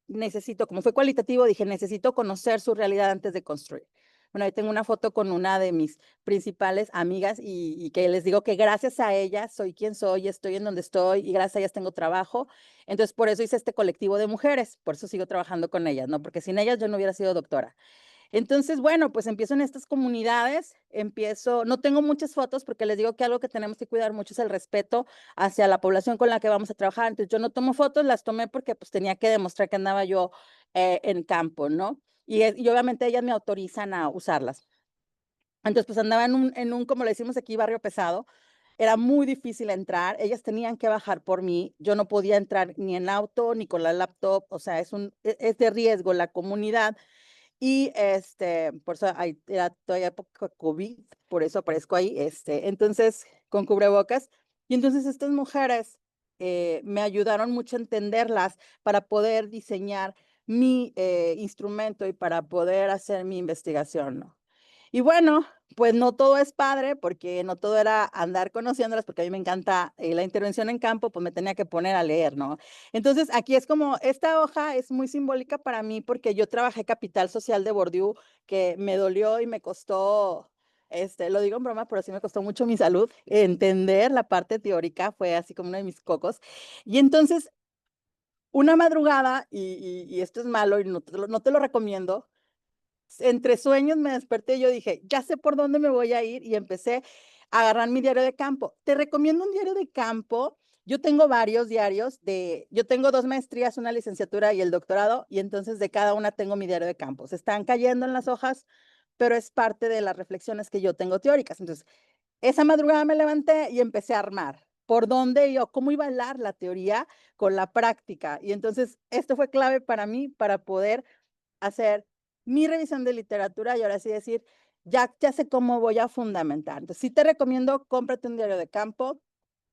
necesito, como fue cualitativo, dije, necesito conocer su realidad antes de construir. Bueno, ahí tengo una foto con una de mis principales amigas y que les digo que gracias a ellas soy quien soy, estoy en donde estoy y gracias a ellas tengo trabajo. Entonces, por eso hice este colectivo de mujeres, por eso sigo trabajando con ellas, ¿no? Porque sin ellas yo no hubiera sido doctora. Entonces, bueno, pues empiezo en estas comunidades, no tengo muchas fotos porque les digo que algo que tenemos que cuidar mucho es el respeto hacia la población con la que vamos a trabajar. Entonces, yo no tomo fotos, las tomé porque pues tenía que demostrar que andaba yo en campo, ¿no? Y obviamente ellas me autorizan a usarlas. Entonces, pues andaba como le decimos aquí, barrio pesado. Era muy difícil entrar, ellas tenían que bajar por mí, yo no podía entrar ni en auto ni con la laptop, o sea, es de riesgo la comunidad. Y por eso era todavía época COVID, por eso aparezco ahí, entonces con cubrebocas. Y entonces estas mujeres me ayudaron mucho a entenderlas para poder diseñar mi instrumento y para poder hacer mi investigación, ¿no? Y bueno, pues no todo es padre, porque no todo era andar conociéndolas, porque a mí me encanta la intervención en campo, pues me tenía que poner a leer, ¿no? Entonces, aquí es como, esta hoja es muy simbólica para mí porque yo trabajé Capital Social de Bourdieu, que me dolió y me costó, lo digo en broma, pero sí me costó mucho mi salud. Entender la parte teórica fue así como uno de mis cocos. Y entonces, una madrugada, y esto es malo y no te lo recomiendo, entre sueños me desperté y yo dije, ya sé por dónde me voy a ir y empecé a agarrar mi diario de campo. Te recomiendo un diario de campo. Yo tengo varios diarios yo tengo 2 maestrías, una licenciatura y el doctorado, y entonces de cada una tengo mi diario de campo. Se están cayendo en las hojas, pero es parte de las reflexiones que yo tengo teóricas. Entonces, esa madrugada me levanté y empecé a armar por dónde yo, cómo iba a hablar la teoría con la práctica. Y entonces, esto fue clave para mí para poder hacer mi revisión de literatura y ahora sí decir, ya sé cómo voy a fundamentar. Entonces, sí te recomiendo, cómprate un diario de campo,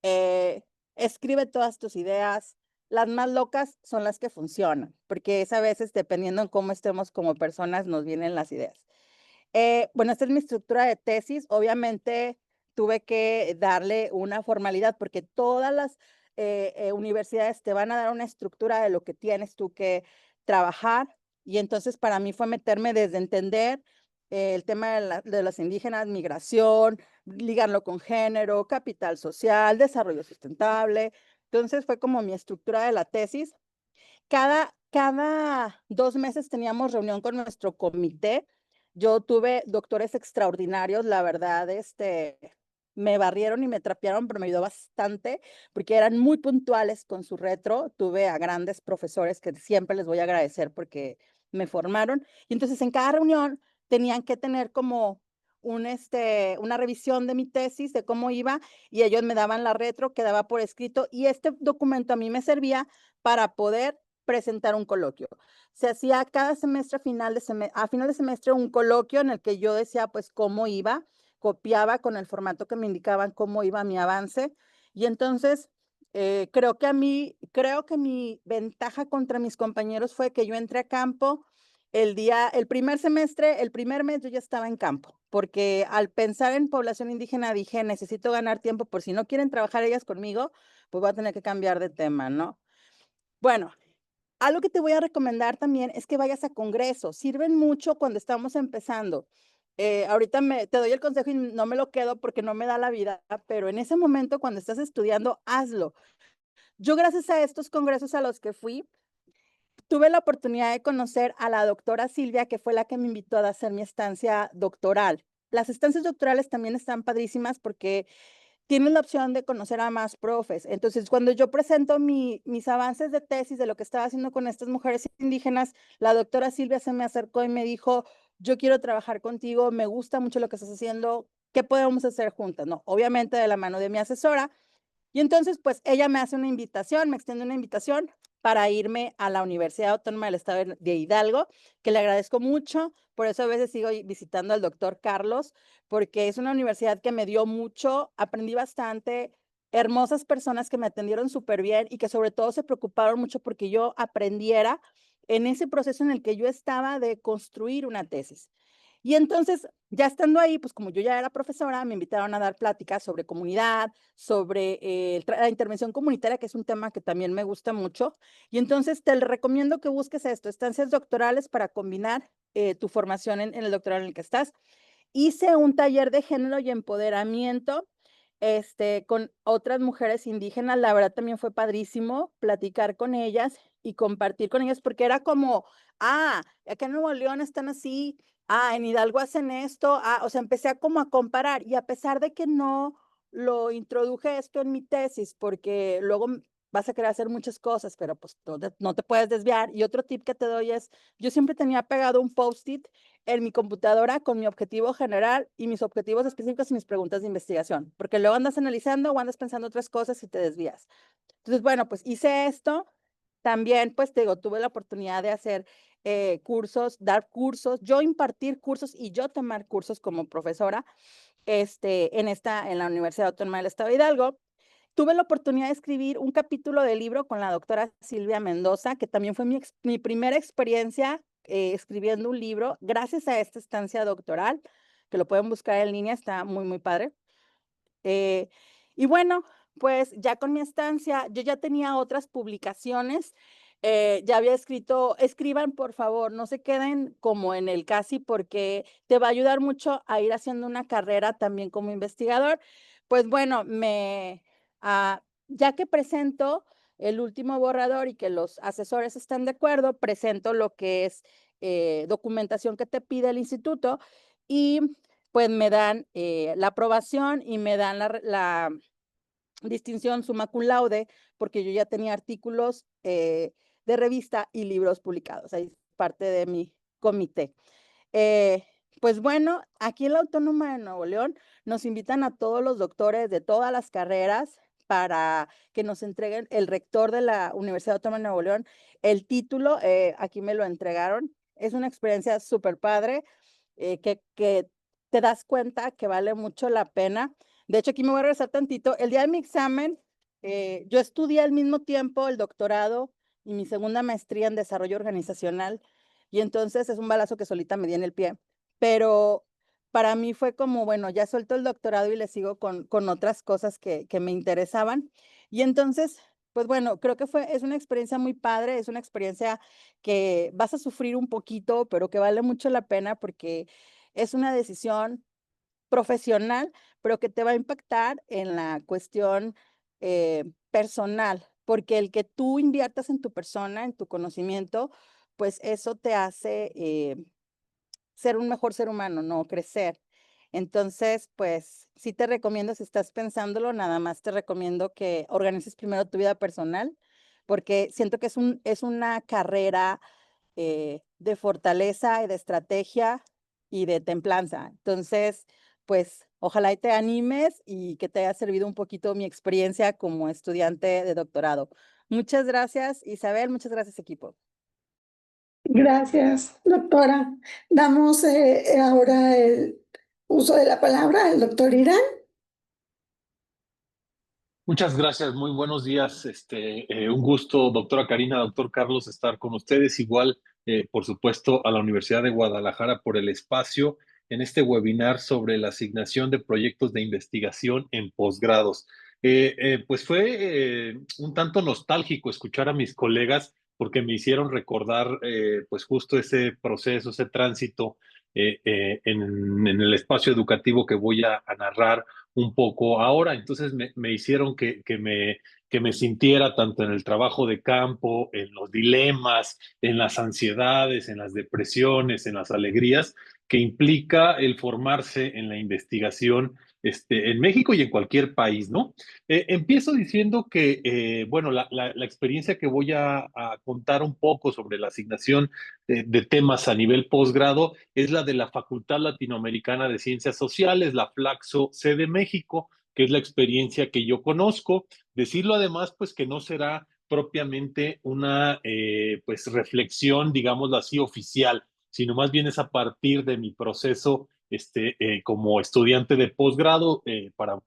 eh, escribe todas tus ideas. Las más locas son las que funcionan, porque es a veces, dependiendo en cómo estemos como personas, nos vienen las ideas. Bueno, esta es mi estructura de tesis. Obviamente tuve que darle una formalidad porque todas las universidades te van a dar una estructura de lo que tienes tú que trabajar. Y entonces para mí fue meterme desde entender el tema de las indígenas, migración, ligarlo con género, capital social, desarrollo sustentable. Entonces fue como mi estructura de la tesis. Cada 2 meses teníamos reunión con nuestro comité. Yo tuve doctores extraordinarios, la verdad, me barrieron y me trapearon, pero me ayudó bastante porque eran muy puntuales con su retro. Tuve a grandes profesores que siempre les voy a agradecer porque me formaron. Y entonces en cada reunión tenían que tener como una revisión de mi tesis, de cómo iba, y ellos me daban la retro, quedaba por escrito, y este documento a mí me servía para poder presentar un coloquio. Se hacía cada semestre, a final de semestre, un coloquio en el que yo decía, pues, cómo iba, copiaba con el formato que me indicaban cómo iba mi avance. Y entonces, creo que mi ventaja contra mis compañeros fue que yo entré a campo el primer semestre, el primer mes yo ya estaba en campo, porque al pensar en población indígena dije, necesito ganar tiempo por si no quieren trabajar ellas conmigo, pues voy a tener que cambiar de tema, ¿no? Bueno, algo que te voy a recomendar también es que vayas a congresos. Sirven mucho cuando estamos empezando. Ahorita te doy el consejo y no me lo quedo porque no me da la vida, pero en ese momento cuando estás estudiando, hazlo. Yo gracias a estos congresos a los que fui, tuve la oportunidad de conocer a la doctora Silvia, que fue la que me invitó a hacer mi estancia doctoral. Las estancias doctorales también están padrísimas porque tienes la opción de conocer a más profes. Entonces, cuando yo presento mis avances de tesis de lo que estaba haciendo con estas mujeres indígenas, la doctora Silvia se me acercó y me dijo, yo quiero trabajar contigo, me gusta mucho lo que estás haciendo, ¿qué podemos hacer juntas? No, obviamente de la mano de mi asesora. Y entonces, pues ella me hace una invitación, me extiende una invitación para irme a la Universidad Autónoma del Estado de Hidalgo, que le agradezco mucho. Por eso a veces sigo visitando al doctor Carlos, porque es una universidad que me dio mucho, aprendí bastante, hermosas personas que me atendieron súper bien y que sobre todo se preocuparon mucho porque yo aprendiera en ese proceso en el que yo estaba de construir una tesis. Y entonces, ya estando ahí, pues como yo ya era profesora, me invitaron a dar pláticas sobre comunidad, sobre la intervención comunitaria, que es un tema que también me gusta mucho. Y entonces te recomiendo que busques esto, estancias doctorales para combinar tu formación en el doctorado en el que estás. Hice un taller de género y empoderamiento con otras mujeres indígenas. La verdad también fue padrísimo platicar con ellas y compartir con ellas, porque era como, acá en Nuevo León están así, en Hidalgo hacen esto, o sea, empecé a como a comparar, y a pesar de que no lo introduje esto en mi tesis, porque luego vas a querer hacer muchas cosas, pero pues no te puedes desviar. Y otro tip que te doy es, yo siempre tenía pegado un post-it en mi computadora con mi objetivo general y mis objetivos específicos y mis preguntas de investigación, porque luego andas analizando o andas pensando otras cosas y te desvías. Entonces, bueno, pues hice esto. También, pues te digo, tuve la oportunidad de hacer cursos, dar cursos, yo impartir cursos y yo tomar cursos como profesora en la Universidad Autónoma del Estado de Hidalgo. Tuve la oportunidad de escribir un capítulo de libro con la doctora Silvia Mendoza, que también fue mi primera experiencia escribiendo un libro, gracias a esta estancia doctoral, que lo pueden buscar en línea, está muy, muy padre. Eh, y bueno, pues ya con mi estancia, yo ya tenía otras publicaciones, ya había escrito, escriban por favor, no se queden como en el casi, porque te va a ayudar mucho a ir haciendo una carrera también como investigador. Pues bueno, ya que presento el último borrador y que los asesores están de acuerdo, presento lo que es documentación que te pide el instituto, y pues me dan la aprobación y me dan la distinción summa cum laude, porque yo ya tenía artículos de revista y libros publicados. Ahí es parte de mi comité. Eh, pues bueno, aquí en la Autónoma de Nuevo León nos invitan a todos los doctores de todas las carreras para que nos entreguen el rector de la Universidad Autónoma de Nuevo León el título. Aquí me lo entregaron. Es una experiencia súper padre, que te das cuenta que vale mucho la pena. De hecho, aquí me voy a regresar tantito. El día de mi examen, yo estudié al mismo tiempo el doctorado y mi segunda maestría en desarrollo organizacional, y entonces es un balazo que solita me di en el pie. Pero para mí fue como, bueno, ya suelto el doctorado y le sigo con otras cosas que me interesaban. Y entonces, pues bueno, creo que es una experiencia muy padre, es una experiencia que vas a sufrir un poquito, pero que vale mucho la pena, porque es una decisión profesional, pero que te va a impactar en la cuestión personal, porque el que tú inviertas en tu persona, en tu conocimiento, pues eso te hace ser un mejor ser humano, ¿no? Crecer. Entonces, pues sí te recomiendo, si estás pensándolo, nada más te recomiendo que organices primero tu vida personal, porque siento que es una carrera de fortaleza y de estrategia y de templanza. Entonces, pues ojalá y te animes y que te haya servido un poquito mi experiencia como estudiante de doctorado. Muchas gracias, Isabel. Muchas gracias, equipo. Gracias, doctora. Damos ahora el uso de la palabra al doctor Irán. Muchas gracias, muy buenos días. Un gusto, doctora Karina, doctor Carlos, estar con ustedes. Igual, por supuesto, a la Universidad de Guadalajara por el espacio en este webinar sobre la asignación de proyectos de investigación en posgrados. Pues fue un tanto nostálgico escuchar a mis colegas porque me hicieron recordar pues justo ese proceso, ese tránsito en el espacio educativo que voy a narrar un poco ahora. Entonces me hicieron que me sintiera tanto en el trabajo de campo, en los dilemas, en las ansiedades, en las depresiones, en las alegrías que implica el formarse en la investigación en México y en cualquier país, ¿no? Empiezo diciendo que, bueno, la experiencia que voy a contar un poco sobre la asignación de temas a nivel posgrado es la de la Facultad Latinoamericana de Ciencias Sociales, la Flaxo C de México, que es la experiencia que yo conozco. Decirlo además, pues que no será propiamente una pues reflexión, digámoslo así, oficial, sino más bien es a partir de mi proceso como estudiante de posgrado para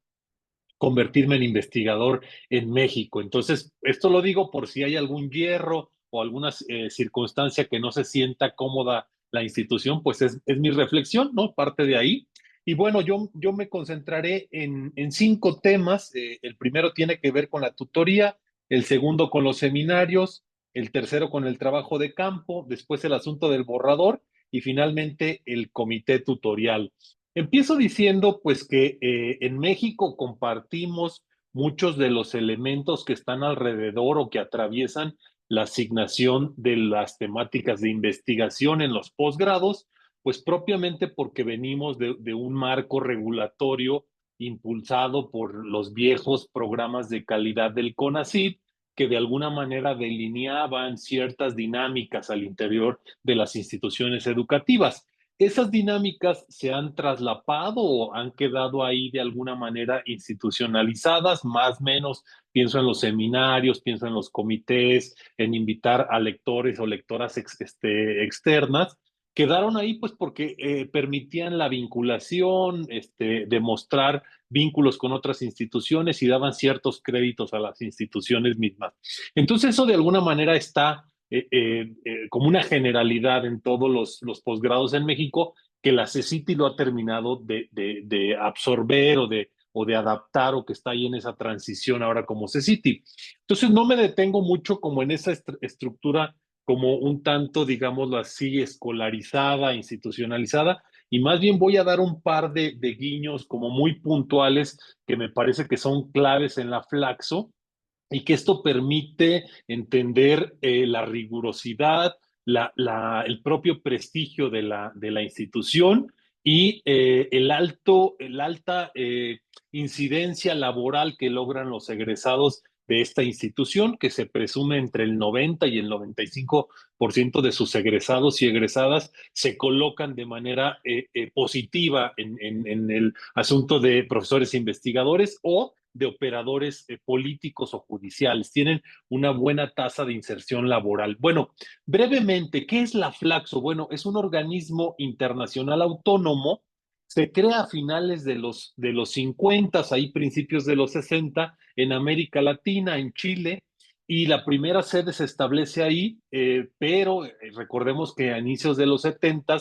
convertirme en investigador en México. Entonces, esto lo digo por si hay algún hierro o alguna circunstancia que no se sienta cómoda la institución, pues es mi reflexión, ¿no? Parte de ahí. Y bueno, yo me concentraré en 5 temas. El primero tiene que ver con la tutoría, el segundo con los seminarios, el tercero con el trabajo de campo, después el asunto del borrador y finalmente el comité tutorial. Empiezo diciendo pues que en México compartimos muchos de los elementos que están alrededor o que atraviesan la asignación de las temáticas de investigación en los posgrados, pues propiamente porque venimos de un marco regulatorio impulsado por los viejos programas de calidad del CONACYT, que de alguna manera delineaban ciertas dinámicas al interior de las instituciones educativas. ¿Esas dinámicas se han traslapado o han quedado ahí de alguna manera institucionalizadas? Más o menos, pienso en los seminarios, pienso en los comités, en invitar a lectores o lectoras externas. Quedaron ahí pues porque permitían la vinculación, demostrar vínculos con otras instituciones y daban ciertos créditos a las instituciones mismas. Entonces eso de alguna manera está como una generalidad en todos los posgrados en México, que la CECITI lo ha terminado de absorber o de adaptar, o que está ahí en esa transición ahora como CECITI. Entonces no me detengo mucho como en esa estructura como un tanto, digámoslo así, escolarizada, institucionalizada, y más bien voy a dar un par de guiños como muy puntuales que me parece que son claves en la Flaxo, y que esto permite entender la rigurosidad, el propio prestigio de la institución y alta incidencia laboral que logran los egresados de esta institución, que se presume entre el 90 y el 95% de sus egresados y egresadas se colocan de manera positiva en el asunto de profesores investigadores o de operadores políticos o judiciales. Tienen una buena tasa de inserción laboral. Bueno, brevemente, ¿qué es la Flaxo? Bueno, es un organismo internacional autónomo. Se crea a finales de los 50, ahí principios de los 60, en América Latina, en Chile, y la primera sede se establece ahí, pero recordemos que a inicios de los 70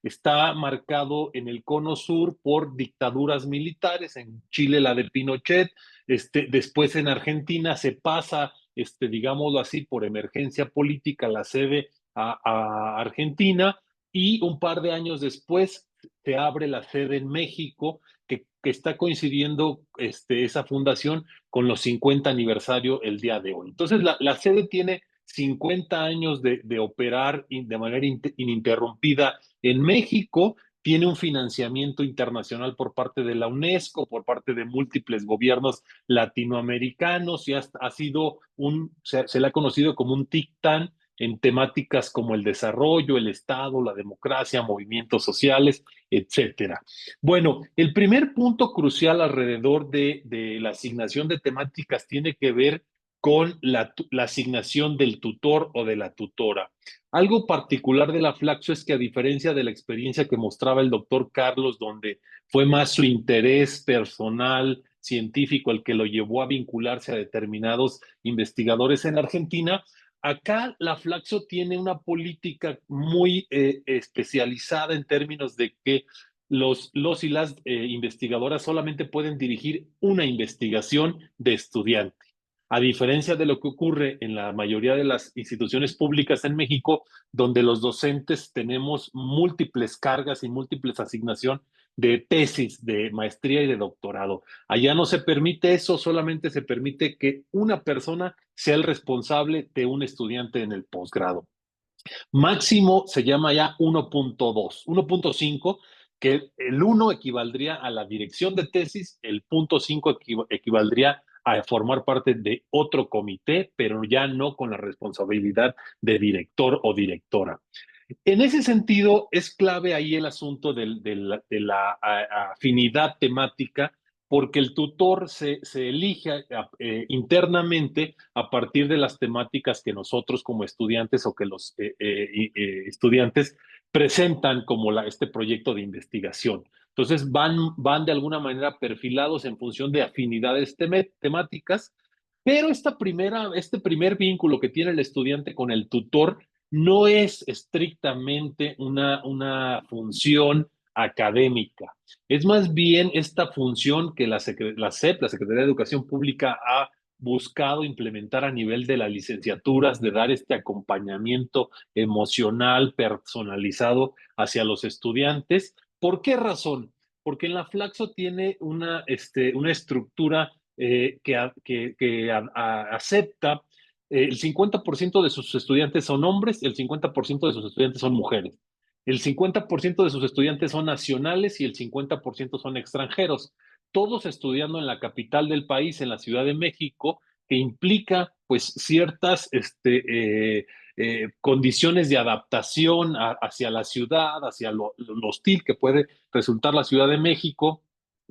está marcado en el cono sur por dictaduras militares, en Chile la de Pinochet, después en Argentina se pasa, digámoslo así, por emergencia política la sede a Argentina, y un par de años después se abre la sede en México, que está coincidiendo esa fundación con los 50 aniversario el día de hoy. Entonces la sede tiene 50 años de operar de manera ininterrumpida en México, tiene un financiamiento internacional por parte de la UNESCO, por parte de múltiples gobiernos latinoamericanos, y ha sido se le ha conocido como un think tank en temáticas como el desarrollo, el Estado, la democracia, movimientos sociales, etcétera. Bueno, el primer punto crucial alrededor de la asignación de temáticas tiene que ver con la asignación del tutor o de la tutora. Algo particular de la Flaxo es que, a diferencia de la experiencia que mostraba el doctor Carlos, donde fue más su interés personal, científico, el que lo llevó a vincularse a determinados investigadores en Argentina, acá la Flaxo tiene una política muy especializada en términos de que los y las investigadoras solamente pueden dirigir una investigación de estudiante. A diferencia de lo que ocurre en la mayoría de las instituciones públicas en México, donde los docentes tenemos múltiples cargas y múltiples asignación de tesis, de maestría y de doctorado. Allá no se permite eso, solamente se permite que una persona sea el responsable de un estudiante en el posgrado. Máximo se llama ya 1.2, 1.5, que el 1 equivaldría a la dirección de tesis, el 0.5 equivaldría a formar parte de otro comité, pero ya no con la responsabilidad de director o directora. En ese sentido, es clave ahí el asunto de la afinidad temática, porque el tutor se elige internamente a partir de las temáticas que nosotros como estudiantes o que los estudiantes presentan como este proyecto de investigación. Entonces van de alguna manera perfilados en función de afinidades temáticas, pero este primer vínculo que tiene el estudiante con el tutor no es estrictamente una función académica. Es más bien esta función que la SEP, la Secretaría de Educación Pública, ha buscado implementar a nivel de las licenciaturas, de dar este acompañamiento emocional, personalizado hacia los estudiantes. ¿Por qué razón? Porque en la Flaxo tiene una estructura que acepta el 50% de sus estudiantes son hombres, el 50% de sus estudiantes son mujeres. El 50% de sus estudiantes son nacionales y el 50% son extranjeros, todos estudiando en la capital del país, en la Ciudad de México, que implica pues ciertas condiciones de adaptación hacia la ciudad, hacia lo hostil que puede resultar la Ciudad de México,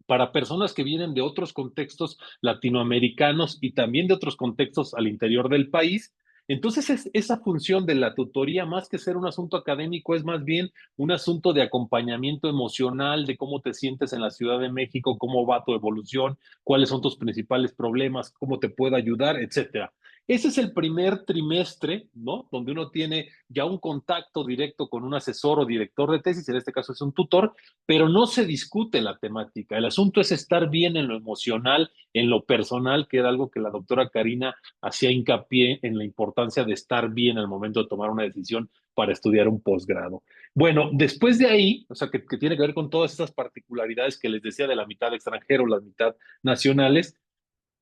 para personas que vienen de otros contextos latinoamericanos y también de otros contextos al interior del país. Entonces, esa función de la tutoría, más que ser un asunto académico, es más bien un asunto de acompañamiento emocional, de cómo te sientes en la Ciudad de México, cómo va tu evolución, cuáles son tus principales problemas, cómo te puedo ayudar, etcétera. Ese es el primer trimestre, ¿no? Donde uno tiene ya un contacto directo con un asesor o director de tesis, en este caso es un tutor, pero no se discute la temática. El asunto es estar bien en lo emocional, en lo personal, que era algo que la doctora Karina hacía hincapié en la importancia de estar bien al momento de tomar una decisión para estudiar un posgrado. Bueno, después de ahí, o sea, que tiene que ver con todas esas particularidades que les decía de la mitad extranjero, la mitad nacionales.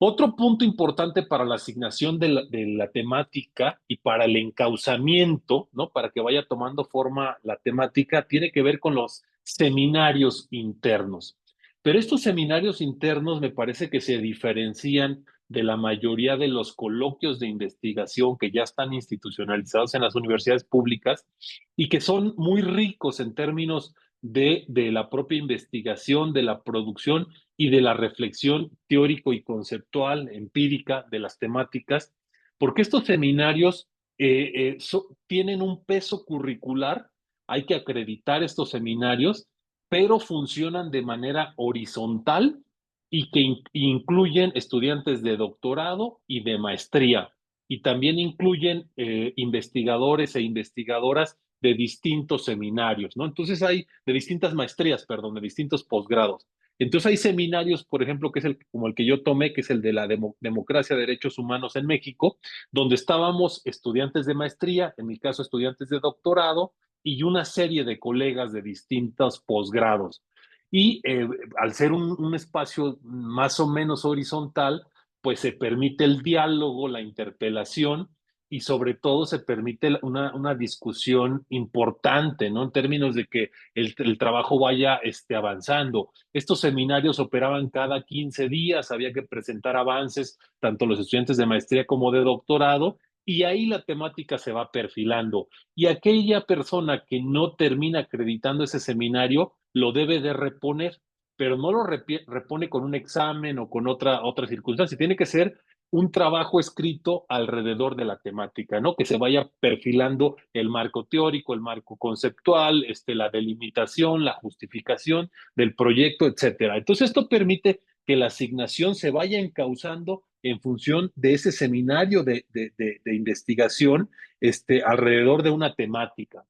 Otro punto importante para la asignación de la temática y para el encauzamiento, ¿no? Para que vaya tomando forma la temática, tiene que ver con los seminarios internos. Pero estos seminarios internos me parece que se diferencian de la mayoría de los coloquios de investigación que ya están institucionalizados en las universidades públicas y que son muy ricos en términos de la propia investigación, de la producción y de la reflexión teórico y conceptual, empírica de las temáticas, porque estos seminarios tienen un peso curricular, hay que acreditar estos seminarios, pero funcionan de manera horizontal y que incluyen estudiantes de doctorado y de maestría, y también incluyen investigadores e investigadoras de distintos seminarios, ¿no? Entonces hay de distintas maestrías, perdón, de distintos posgrados. Entonces hay seminarios, por ejemplo, que es como el que yo tomé, que es el de la democracia, derechos humanos en México, donde estábamos estudiantes de maestría, en mi caso estudiantes de doctorado, y una serie de colegas de distintos posgrados. Y al ser un espacio más o menos horizontal, pues se permite el diálogo, la interpelación, y sobre todo se permite una discusión importante, ¿no? En términos de que el trabajo vaya avanzando. Estos seminarios operaban cada 15 días, había que presentar avances, tanto los estudiantes de maestría como de doctorado, y ahí la temática se va perfilando. Y aquella persona que no termina acreditando ese seminario lo debe de reponer, pero no lo repone con un examen o con otra circunstancia. Tiene que ser un trabajo escrito alrededor de la temática, ¿no? Que se vaya perfilando el marco teórico, el marco conceptual, la delimitación, la justificación del proyecto, etcétera. Entonces, esto permite que la asignación se vaya encauzando en función de ese seminario de investigación alrededor de una temática.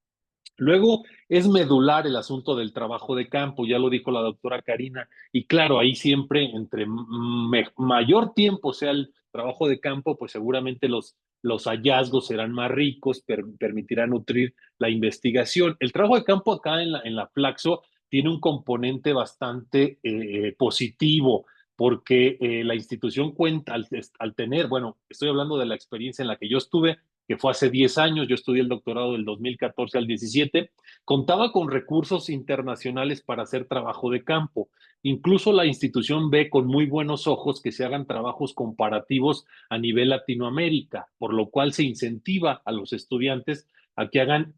Luego es medular el asunto del trabajo de campo, ya lo dijo la doctora Karina, y claro, ahí siempre entre mayor tiempo sea el trabajo de campo, pues seguramente los hallazgos serán más ricos, permitirán nutrir la investigación. El trabajo de campo acá en la Flaxo tiene un componente bastante positivo, porque la institución cuenta al tener, bueno, estoy hablando de la experiencia en la que yo estuve, que fue hace 10 años, yo estudié el doctorado del 2014 al 17, contaba con recursos internacionales para hacer trabajo de campo. Incluso la institución ve con muy buenos ojos que se hagan trabajos comparativos a nivel Latinoamérica, por lo cual se incentiva a los estudiantes a que hagan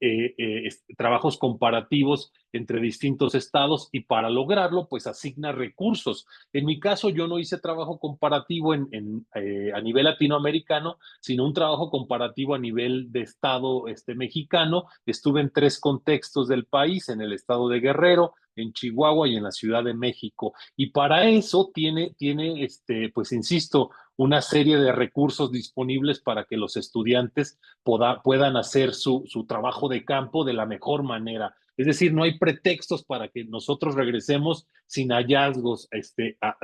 trabajos comparativos entre distintos estados y para lograrlo, pues asigna recursos. En mi caso, yo no hice trabajo comparativo a nivel latinoamericano, sino un trabajo comparativo a nivel de estado mexicano. Estuve en 3 contextos del país, en el estado de Guerrero, en Chihuahua y en la Ciudad de México. Y para eso tiene pues insisto, una serie de recursos disponibles para que los estudiantes puedan hacer su trabajo de campo de la mejor manera. Es decir, no hay pretextos para que nosotros regresemos sin hallazgos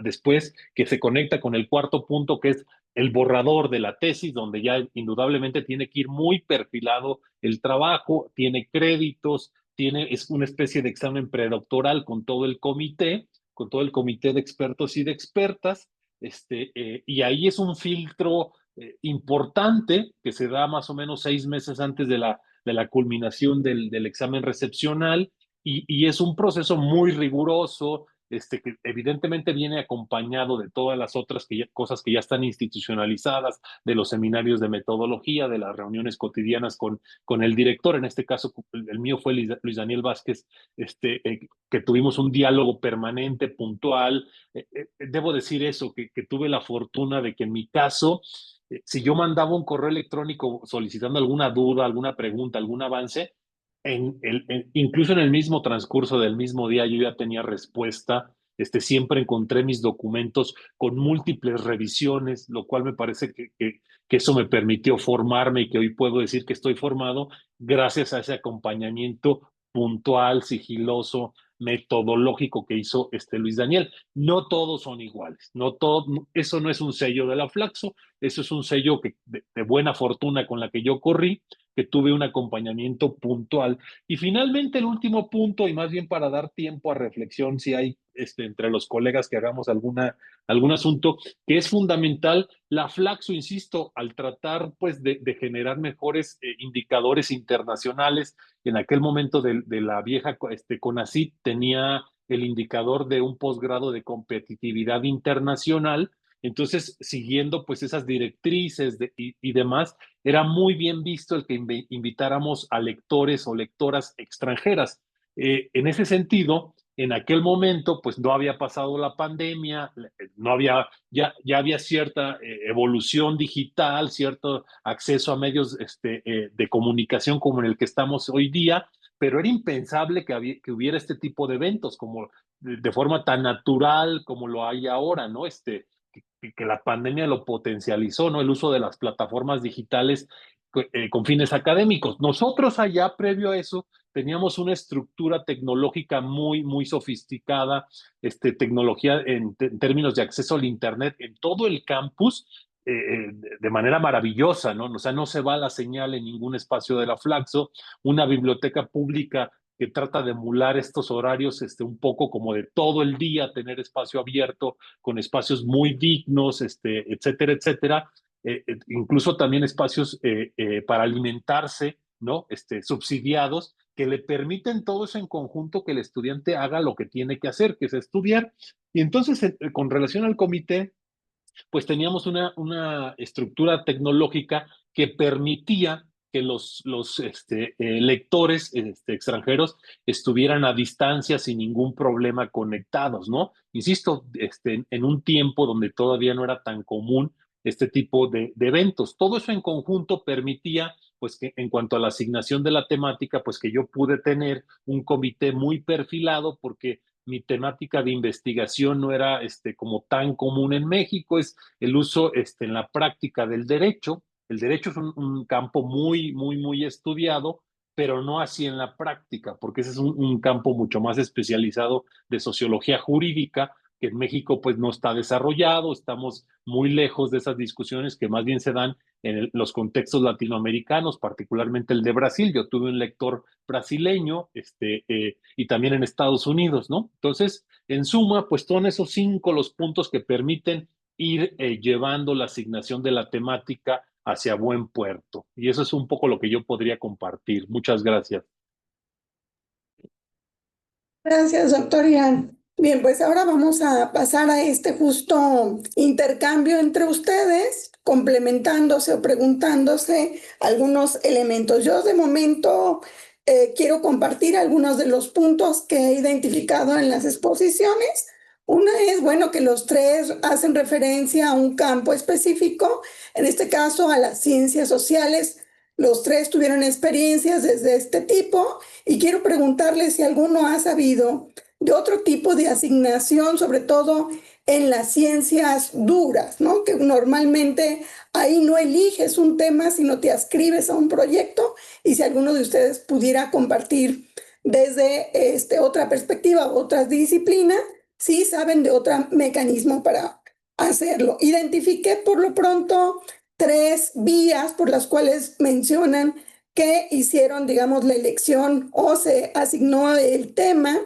después, que se conecta con el cuarto punto, que es el borrador de la tesis, donde ya indudablemente tiene que ir muy perfilado el trabajo, tiene créditos, es una especie de examen predoctoral con todo el comité de expertos y de expertas, y ahí es un filtro importante que se da más o menos 6 meses antes de la culminación del examen recepcional, y es un proceso muy riguroso, que evidentemente viene acompañado de todas las otras cosas que ya están institucionalizadas, de los seminarios de metodología, de las reuniones cotidianas con el director. En este caso, el mío fue Luis Daniel Vázquez, que tuvimos un diálogo permanente, puntual. Debo decir eso, que tuve la fortuna de que en mi caso, si yo mandaba un correo electrónico solicitando alguna duda, alguna pregunta, algún avance, incluso en el mismo transcurso del mismo día yo ya tenía respuesta. Siempre encontré mis documentos con múltiples revisiones, lo cual me parece que eso me permitió formarme y que hoy puedo decir que estoy formado gracias a ese acompañamiento puntual, sigiloso, metodológico que hizo Luis Daniel. No todos son iguales, eso no es un sello de la Flaxo, eso es un sello de buena fortuna con la que yo corrí, que tuve un acompañamiento puntual. Y finalmente el último punto, y más bien para dar tiempo a reflexión, si hay entre los colegas que hagamos algún asunto, que es fundamental, la Flaxo, insisto, al tratar pues de generar mejores indicadores internacionales. En aquel momento de la vieja CONACYT tenía el indicador de un posgrado de competitividad internacional. Entonces, siguiendo pues esas directrices y demás, era muy bien visto el que invitáramos a lectores o lectoras extranjeras. En ese sentido, en aquel momento, pues no había pasado la pandemia, no había, ya había cierta evolución digital, cierto acceso a medios de comunicación como en el que estamos hoy día, pero era impensable que hubiera este tipo de eventos como de forma tan natural como lo hay ahora, ¿no? Que la pandemia lo potencializó, ¿no? El uso de las plataformas digitales con fines académicos. Nosotros allá, previo a eso, teníamos una estructura tecnológica muy, muy sofisticada, tecnología en términos de acceso al Internet en todo el campus, de manera maravillosa, ¿no? O sea, no se va la señal en ningún espacio de la Flaxo, una biblioteca pública que trata de emular estos horarios un poco como de todo el día, tener espacio abierto, con espacios muy dignos, etcétera, etcétera. Incluso también espacios para alimentarse, ¿no? Subsidiados, que le permiten todo eso en conjunto, que el estudiante haga lo que tiene que hacer, que es estudiar. Y entonces, con relación al comité, pues teníamos una estructura tecnológica que permitía que los lectores extranjeros estuvieran a distancia sin ningún problema conectados, ¿no? Insisto, en un tiempo donde todavía no era tan común este tipo de eventos. Todo eso en conjunto permitía, pues, que en cuanto a la asignación de la temática, pues que yo pude tener un comité muy perfilado, porque mi temática de investigación no era como tan común en México, es el uso en la práctica del derecho. El derecho es un campo muy, muy, muy estudiado, pero no así en la práctica, porque ese es un campo mucho más especializado de sociología jurídica, que en México pues no está desarrollado, estamos muy lejos de esas discusiones que más bien se dan en los contextos latinoamericanos, particularmente el de Brasil. Yo tuve un lector brasileño, y también en Estados Unidos, ¿no? Entonces, en suma, pues son esos 5 los puntos que permiten ir llevando la asignación de la temática hacia buen puerto. Y eso es un poco lo que yo podría compartir. Muchas gracias. Gracias, doctor Ian. Bien, pues ahora vamos a pasar a este justo intercambio entre ustedes, complementándose o preguntándose algunos elementos. Yo de momento quiero compartir algunos de los puntos que he identificado en las exposiciones. Una es, bueno, que los tres hacen referencia a un campo específico, en este caso a las ciencias sociales. Los tres tuvieron experiencias desde este tipo y quiero preguntarles si alguno ha sabido de otro tipo de asignación, sobre todo en las ciencias duras, ¿no? Que normalmente ahí no eliges un tema, sino te adscribes a un proyecto, y si alguno de ustedes pudiera compartir desde otra perspectiva, otras disciplinas, sí saben de otro mecanismo para hacerlo. Identifiqué por lo pronto 3 vías por las cuales mencionan que hicieron, digamos, la elección o se asignó el tema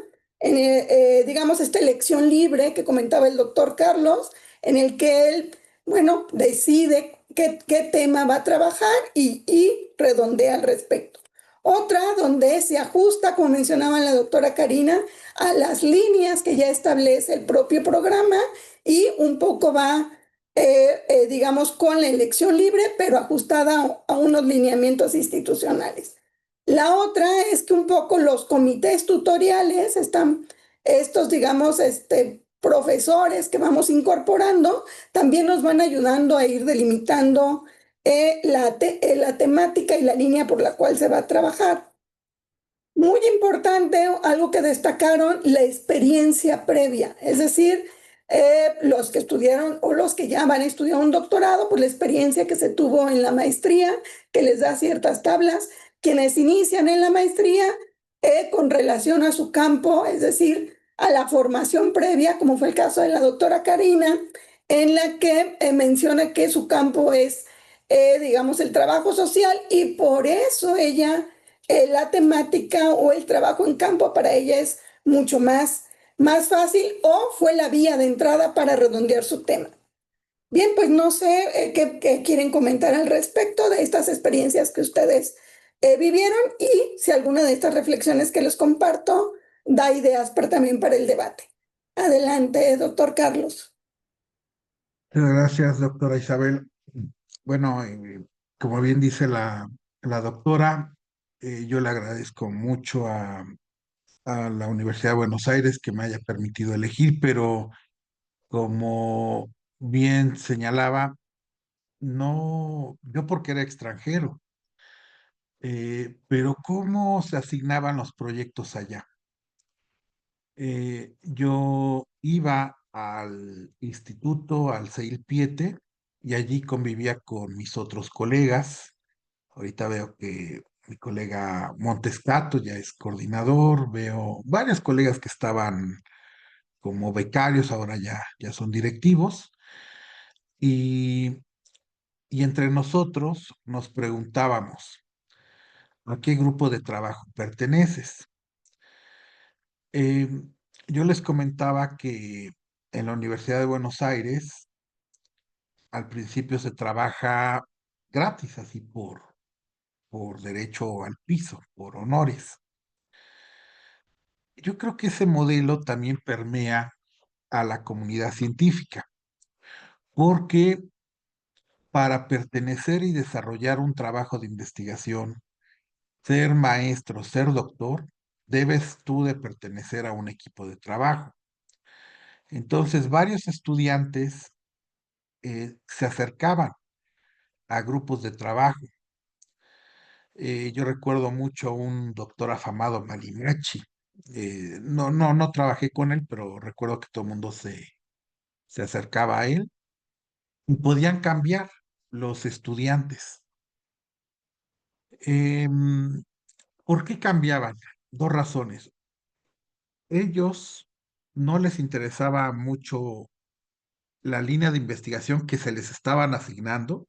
en digamos, esta elección libre que comentaba el doctor Carlos, en el que él, bueno, decide qué tema va a trabajar y redondea al respecto. Otra donde se ajusta, como mencionaba la doctora Karina, a las líneas que ya establece el propio programa y un poco va, digamos, con la elección libre, pero ajustada a unos lineamientos institucionales. La otra es que un poco los comités tutoriales están, estos, digamos, profesores que vamos incorporando, también nos van ayudando a ir delimitando la temática y la línea por la cual se va a trabajar. Muy importante, algo que destacaron, la experiencia previa, es decir, los que estudiaron o los que ya van a estudiar un doctorado, pues la experiencia que se tuvo en la maestría, que les da ciertas tablas. Quienes inician en la maestría con relación a su campo, es decir, a la formación previa, como fue el caso de la doctora Karina, en la que menciona que su campo es, digamos, el trabajo social, y por eso ella la temática o el trabajo en campo para ella es mucho más fácil, o fue la vía de entrada para redondear su tema. Bien, pues no sé qué quieren comentar al respecto de estas experiencias que ustedes vivieron, y si alguna de estas reflexiones que les comparto da ideas también para el debate. Adelante, doctor Carlos. Muchas gracias, doctora Isabel. Bueno, como bien dice la doctora, yo le agradezco mucho a la Universidad de Buenos Aires que me haya permitido elegir, pero como bien señalaba, no, yo porque era extranjero, pero ¿cómo se asignaban los proyectos allá? Yo iba al instituto, al CEILPIETE, y allí convivía con mis otros colegas. Ahorita veo que mi colega Montescato ya es coordinador, veo varios colegas que estaban como becarios, ahora ya son directivos, y, y entre nosotros nos preguntábamos, ¿a qué grupo de trabajo perteneces? Eh, yo les comentaba que en la Universidad de Buenos Aires al principio se trabaja gratis, así por derecho al piso, por honores. Yo creo que ese modelo también permea a la comunidad científica, porque para pertenecer y desarrollar un trabajo de investigación, ser maestro, ser doctor, debes tú de pertenecer a un equipo de trabajo. Entonces, varios estudiantes se acercaban a grupos de trabajo. Yo recuerdo mucho a un doctor afamado, Malinachi. No trabajé con él, pero recuerdo que todo el mundo se acercaba a él y podían cambiar los estudiantes. Em, ¿Por qué cambiaban? Dos razones. Ellos no les interesaba mucho la línea de investigación que se les estaban asignando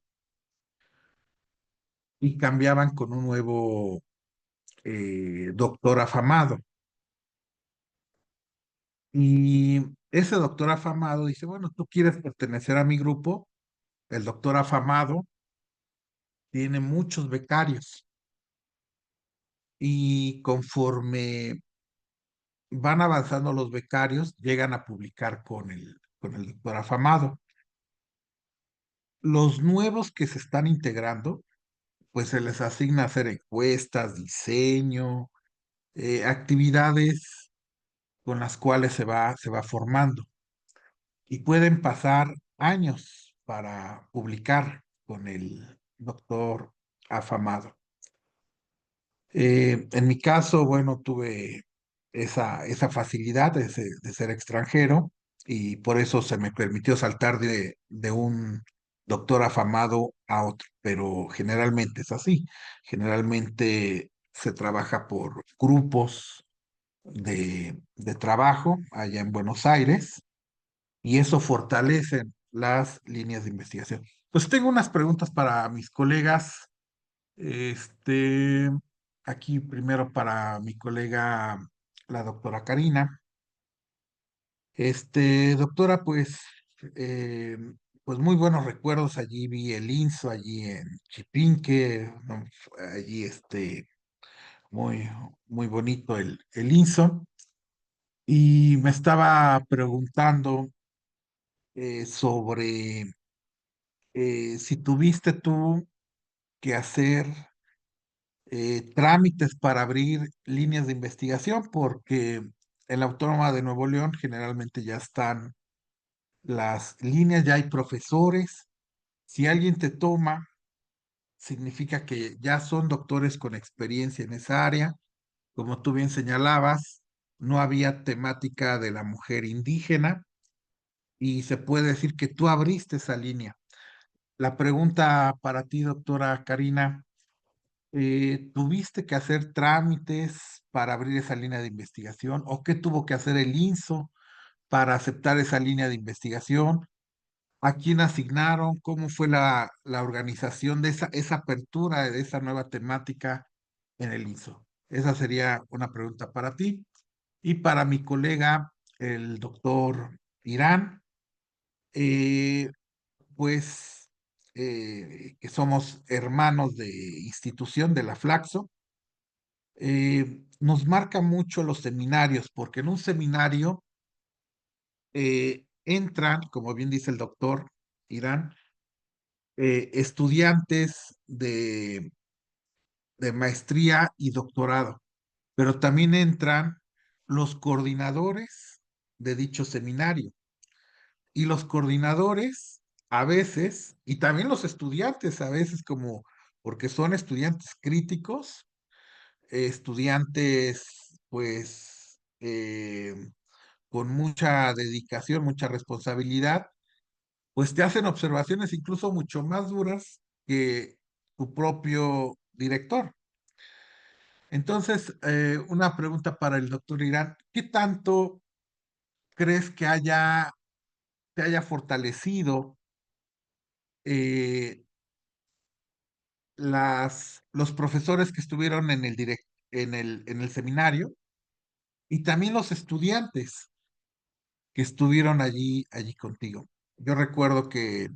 y cambiaban con un nuevo doctor afamado. Y ese doctor afamado dice, bueno, tú quieres pertenecer a mi grupo, el doctor afamado tiene muchos becarios y conforme van avanzando los becarios, llegan a publicar con el doctor afamado. Los nuevos que se están integrando, pues se les asigna hacer encuestas, diseño, actividades con las cuales se va formando. Y pueden pasar años para publicar con el doctor afamado. En mi caso, bueno, tuve esa facilidad de ser extranjero y por eso se me permitió saltar de un doctor afamado a otro, pero generalmente es así. Generalmente se trabaja por grupos de trabajo allá en Buenos Aires y eso fortalece las líneas de investigación. Pues tengo unas preguntas para mis colegas. Este, aquí primero para mi colega, la doctora Karina. Doctora, eh, pues muy buenos recuerdos. Allí vi el INSO, allí en Chipinque, ¿no? Allí muy, muy bonito el INSO. Y me estaba preguntando sobre si tuviste tú que hacer trámites para abrir líneas de investigación, porque en la Autónoma de Nuevo León generalmente ya están las líneas, ya hay profesores. Si alguien te toma, significa que ya son doctores con experiencia en esa área. Como tú bien señalabas, no había temática de la mujer indígena y se puede decir que tú abriste esa línea. La pregunta para ti, doctora Karina, ¿tuviste que hacer trámites para abrir esa línea de investigación? ¿O qué tuvo que hacer el INSO para aceptar esa línea de investigación? ¿A quién asignaron? ¿Cómo fue la organización de esa apertura de esa nueva temática en el INSO? Esa sería una pregunta para ti. Y para mi colega, el doctor Irán, eh, pues que somos hermanos de institución de la Flaxo. Nos marca mucho los seminarios, porque en un seminario entran, como bien dice el doctor Irán, estudiantes de maestría y doctorado, pero también entran los coordinadores de dicho seminario. Y los coordinadores a veces, y también los estudiantes a veces como, porque son estudiantes críticos, estudiantes pues con mucha dedicación, mucha responsabilidad, pues te hacen observaciones incluso mucho más duras que tu propio director. Entonces, una pregunta para el doctor Irán, ¿qué tanto crees que te haya fortalecido eh, los profesores que estuvieron en el seminario y también los estudiantes que estuvieron allí contigo? Yo recuerdo que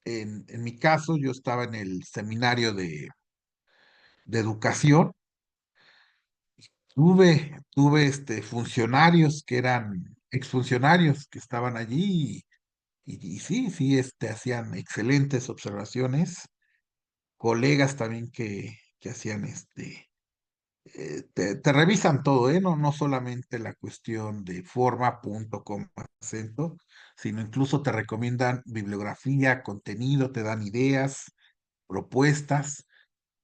en mi caso yo estaba en el seminario de educación. Tuve funcionarios que eran exfuncionarios que estaban allí y sí, sí, hacían excelentes observaciones, colegas también que hacían te revisan todo, ¿eh? No, no solamente la cuestión de forma, punto, coma, acento, sino incluso te recomiendan bibliografía, contenido, te dan ideas, propuestas.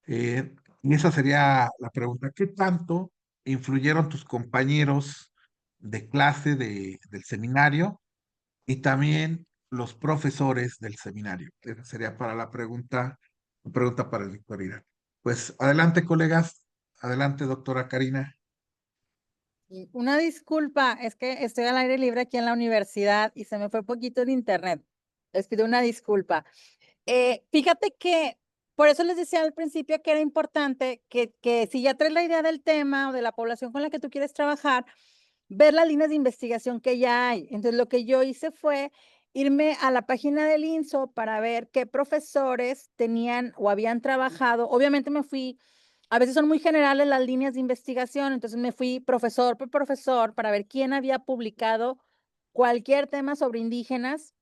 Y esa sería la pregunta, ¿qué tanto influyeron tus compañeros de clase del seminario y también los profesores del seminario? Esa sería para la pregunta para el doctor Irán. Pues adelante, colegas. Adelante, doctora Karina. Y una disculpa, es que estoy al aire libre aquí en la universidad y se me fue poquito el internet. Les pido una disculpa. Fíjate que por eso les decía al principio que era importante que si ya traes la idea del tema o de la población con la que tú quieres trabajar, ver las líneas de investigación que ya hay. Entonces, lo que yo hice fue irme a la página del INSO para ver qué profesores tenían o habían trabajado. Obviamente me fui a veces son muy generales las líneas de investigación, entonces me fui profesor por profesor para ver quién había publicado cualquier tema sobre indígenas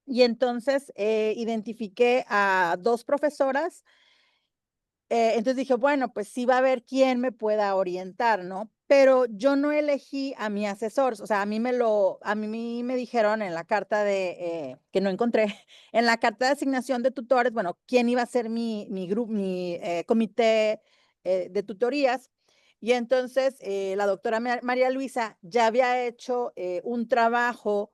y entonces identifiqué a 2 profesoras. Entonces dije, bueno, pues sí va a haber quien me pueda orientar, ¿no? Pero yo no elegí a mi asesor, o sea, a mí me dijeron en la carta que no encontré, en la carta de asignación de tutores, bueno, quién iba a ser mi grupo, mi comité de tutorías. Y entonces la doctora María Luisa ya había hecho un trabajo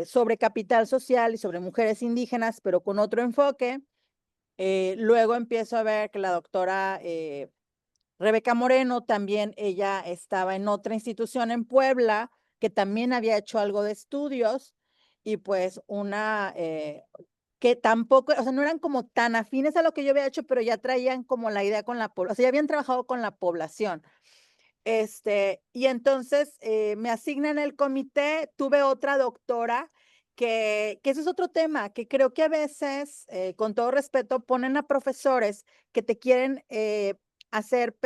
sobre capital social y sobre mujeres indígenas, pero con otro enfoque. Luego empiezo a ver que la doctora Rebeca Moreno también, ella estaba en otra institución en Puebla, que también había hecho algo de estudios, y pues que tampoco, o sea, no eran como tan afines a lo que yo había hecho, pero ya traían como la idea con la población, o sea, ya habían trabajado con la población. Y entonces me asignan el comité, tuve otra doctora que ese es otro tema, que creo que a veces, con todo respeto, ponen a profesores que te quieren hacer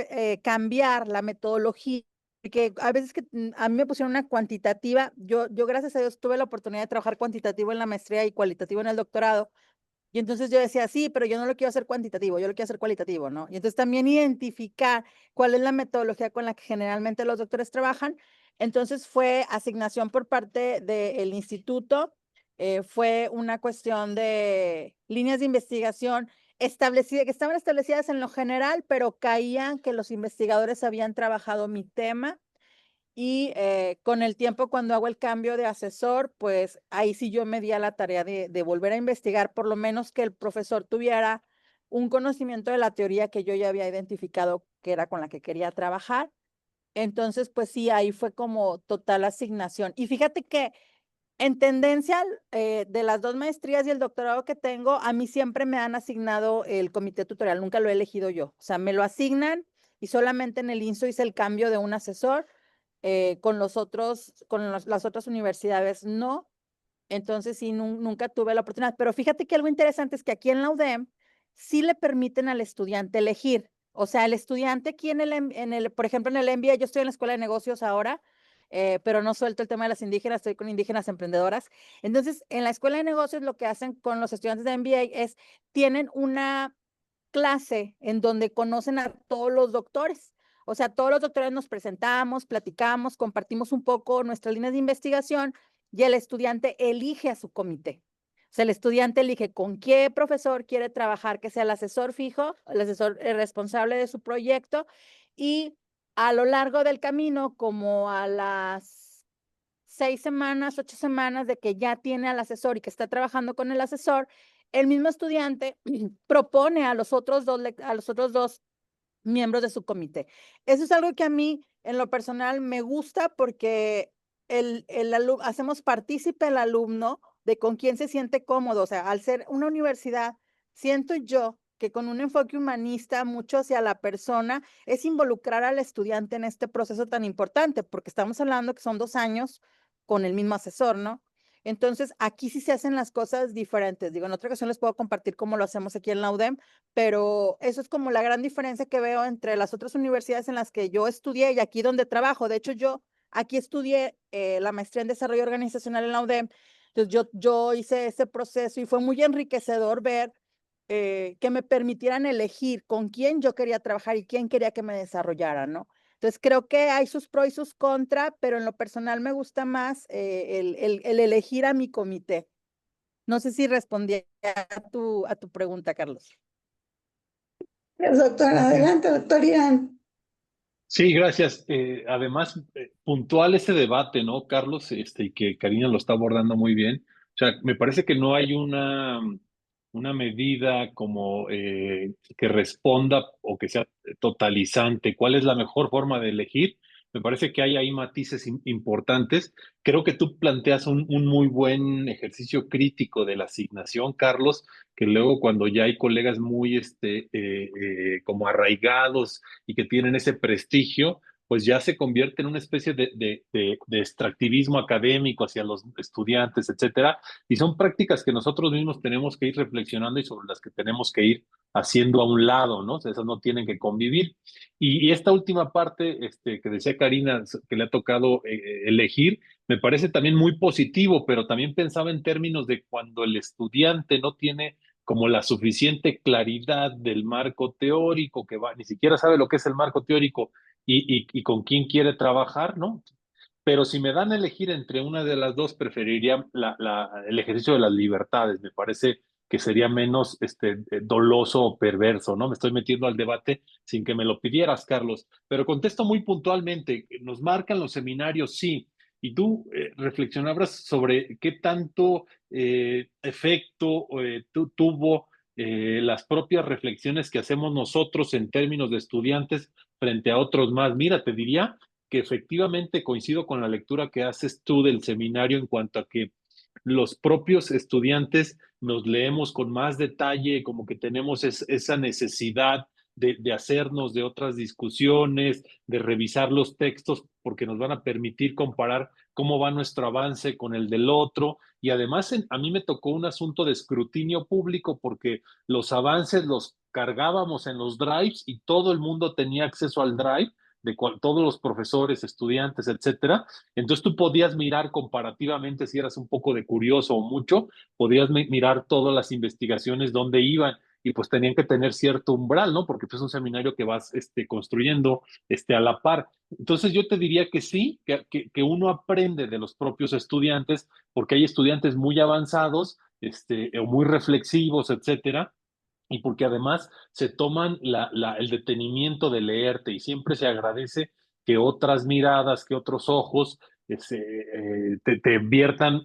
cambiar la metodología, que a veces a mí me pusieron una cuantitativa, yo gracias a Dios tuve la oportunidad de trabajar cuantitativo en la maestría y cualitativo en el doctorado, y entonces yo decía, sí, pero yo no lo quiero hacer cuantitativo, yo lo quiero hacer cualitativo, ¿no? Y entonces también identificar cuál es la metodología con la que generalmente los doctores trabajan. Entonces fue asignación por parte del instituto, fue una cuestión de líneas de investigación establecidas, que estaban establecidas en lo general, pero caían que los investigadores habían trabajado mi tema y con el tiempo, cuando hago el cambio de asesor, pues ahí sí yo me di a la tarea de volver a investigar, por lo menos que el profesor tuviera un conocimiento de la teoría que yo ya había identificado que era con la que quería trabajar. Entonces, pues sí, ahí fue como total asignación. Y fíjate que en tendencia de las 2 maestrías y el doctorado que tengo, a mí siempre me han asignado el comité tutorial, nunca lo he elegido yo. O sea, me lo asignan y solamente en el INSO hice el cambio de un asesor, con las otras universidades no. Entonces sí, nunca tuve la oportunidad. Pero fíjate que algo interesante es que aquí en la UDEM sí le permiten al estudiante elegir. O sea, el estudiante aquí por ejemplo, en el MBA, yo estoy en la Escuela de Negocios ahora, pero no suelto el tema de las indígenas, estoy con indígenas emprendedoras. Entonces, en la Escuela de Negocios lo que hacen con los estudiantes de MBA es, tienen una clase en donde conocen a todos los doctores. O sea, todos los doctores nos presentamos, platicamos, compartimos un poco nuestras líneas de investigación y el estudiante elige a su comité. O sea, el estudiante elige con qué profesor quiere trabajar, que sea el asesor fijo, el asesor responsable de su proyecto, y a lo largo del camino, como a las 6 semanas, 8 semanas de que ya tiene al asesor y que está trabajando con el asesor, el mismo estudiante propone a los otros dos miembros de su comité. Eso es algo que a mí, en lo personal, me gusta porque hacemos partícipe al alumno de con quién se siente cómodo. O sea, al ser una universidad, siento yo que con un enfoque humanista mucho hacia la persona es involucrar al estudiante en este proceso tan importante, porque estamos hablando que son 2 años con el mismo asesor, ¿no? Entonces, aquí sí se hacen las cosas diferentes. Digo, en otra ocasión les puedo compartir cómo lo hacemos aquí en la UDEM, pero eso es como la gran diferencia que veo entre las otras universidades en las que yo estudié y aquí donde trabajo. De hecho, yo aquí estudié la maestría en desarrollo organizacional en la UDEM. Entonces, yo hice ese proceso y fue muy enriquecedor ver que me permitieran elegir con quién yo quería trabajar y quién quería que me desarrollara, ¿no? Entonces, creo que hay sus pros y sus contras, pero en lo personal me gusta más el elegir a mi comité. No sé si respondí a tu pregunta, Carlos. Doctora, adelante, doctor Irán. Sí, gracias. Además, puntual ese debate, ¿no, Carlos? Y que Karina lo está abordando muy bien. O sea, me parece que no hay una medida como que responda o que sea totalizante. ¿Cuál es la mejor forma de elegir? Me parece que hay ahí matices importantes. Creo que tú planteas un muy buen ejercicio crítico de la asignación, Carlos, que luego cuando ya hay colegas muy como arraigados y que tienen ese prestigio, pues ya se convierte en una especie de extractivismo académico hacia los estudiantes, etcétera, y son prácticas que nosotros mismos tenemos que ir reflexionando y sobre las que tenemos que ir haciendo a un lado, ¿no? O sea, esas no tienen que convivir. Y esta última parte que decía Karina, que le ha tocado elegir, me parece también muy positivo, pero también pensaba en términos de cuando el estudiante no tiene como la suficiente claridad del marco teórico, que va, ni siquiera sabe lo que es el marco teórico y con quién quiere trabajar, ¿no? Pero si me dan a elegir entre una de las dos, preferiría el ejercicio de las libertades. Me parece que sería menos doloso o perverso, ¿no? Me estoy metiendo al debate sin que me lo pidieras, Carlos, pero contesto muy puntualmente. ¿Nos marcan los seminarios? Sí. Y tú reflexionabas sobre qué tanto efecto tuvo las propias reflexiones que hacemos nosotros en términos de estudiantes frente a otros más. Mira, te diría que efectivamente coincido con la lectura que haces tú del seminario en cuanto a que los propios estudiantes nos leemos con más detalle, como que tenemos esa necesidad de hacernos de otras discusiones, de revisar los textos, porque nos van a permitir comparar cómo va nuestro avance con el del otro. Y además a mí me tocó un asunto de escrutinio público, porque los avances los cargábamos en los drives y todo el mundo tenía acceso al drive todos los profesores, estudiantes, etcétera. Entonces tú podías mirar comparativamente, si eras un poco de curioso o mucho, podías mirar todas las investigaciones dónde iban y pues tenían que tener cierto umbral, ¿no? Porque pues, es un seminario que vas construyendo a la par. Entonces yo te diría que sí, que uno aprende de los propios estudiantes, porque hay estudiantes muy avanzados, o muy reflexivos, etcétera, y porque además se toman el detenimiento de leerte y siempre se agradece que otras miradas, que otros ojos te viertan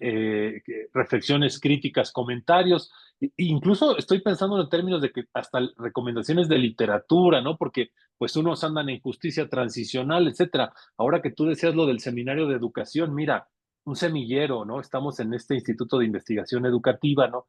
reflexiones críticas, comentarios. Incluso estoy pensando en términos de que hasta recomendaciones de literatura, ¿no? Porque pues unos andan en justicia transicional, etcétera. Ahora que tú decías lo del seminario de educación, mira, un semillero, ¿no? Estamos en este Instituto de Investigación Educativa, ¿no?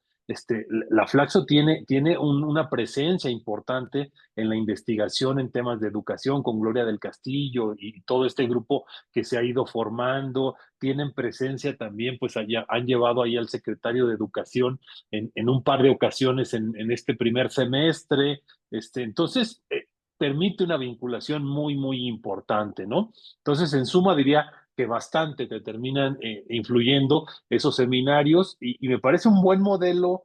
La Flaxo tiene una presencia importante en la investigación en temas de educación con Gloria del Castillo y todo este grupo que se ha ido formando. Tienen presencia también, pues allá, han llevado ahí al secretario de Educación en un par de ocasiones en este primer semestre. Entonces, permite una vinculación muy, muy importante, ¿no? Entonces, en suma, diría que bastante te terminan influyendo esos seminarios y me parece un buen modelo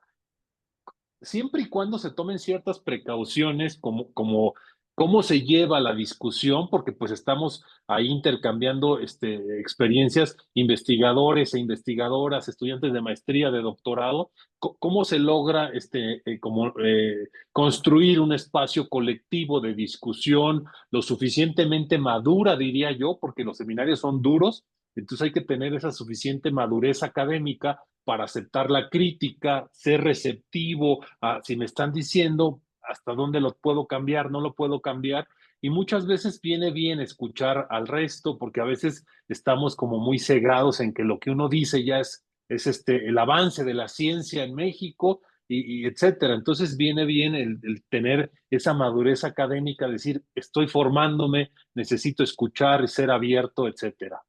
siempre y cuando se tomen ciertas precauciones, como cómo se lleva la discusión, porque pues estamos ahí intercambiando experiencias, investigadores e investigadoras, estudiantes de maestría, de doctorado, cómo se logra construir un espacio colectivo de discusión lo suficientemente madura, diría yo, porque los seminarios son duros, entonces hay que tener esa suficiente madurez académica para aceptar la crítica, ser receptivo a si me están diciendo hasta dónde lo puedo cambiar, no lo puedo cambiar. Y muchas veces viene bien escuchar al resto, porque a veces estamos como muy cegados en que lo que uno dice ya es el avance de la ciencia en México y etcétera. Entonces viene bien el tener esa madurez académica, decir, estoy formándome, necesito escuchar y ser abierto, etcétera.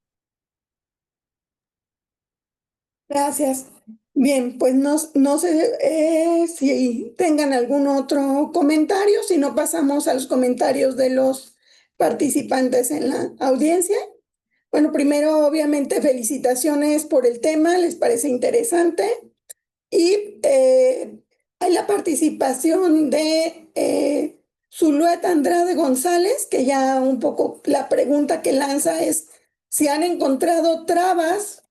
Gracias. Bien, pues no sé si tengan algún otro comentario, si no pasamos a los comentarios de los participantes en la audiencia. Bueno, primero, obviamente, felicitaciones por el tema, les parece interesante. Y hay la participación de Zulueta Andrade González, que ya un poco la pregunta que lanza es si han encontrado trabas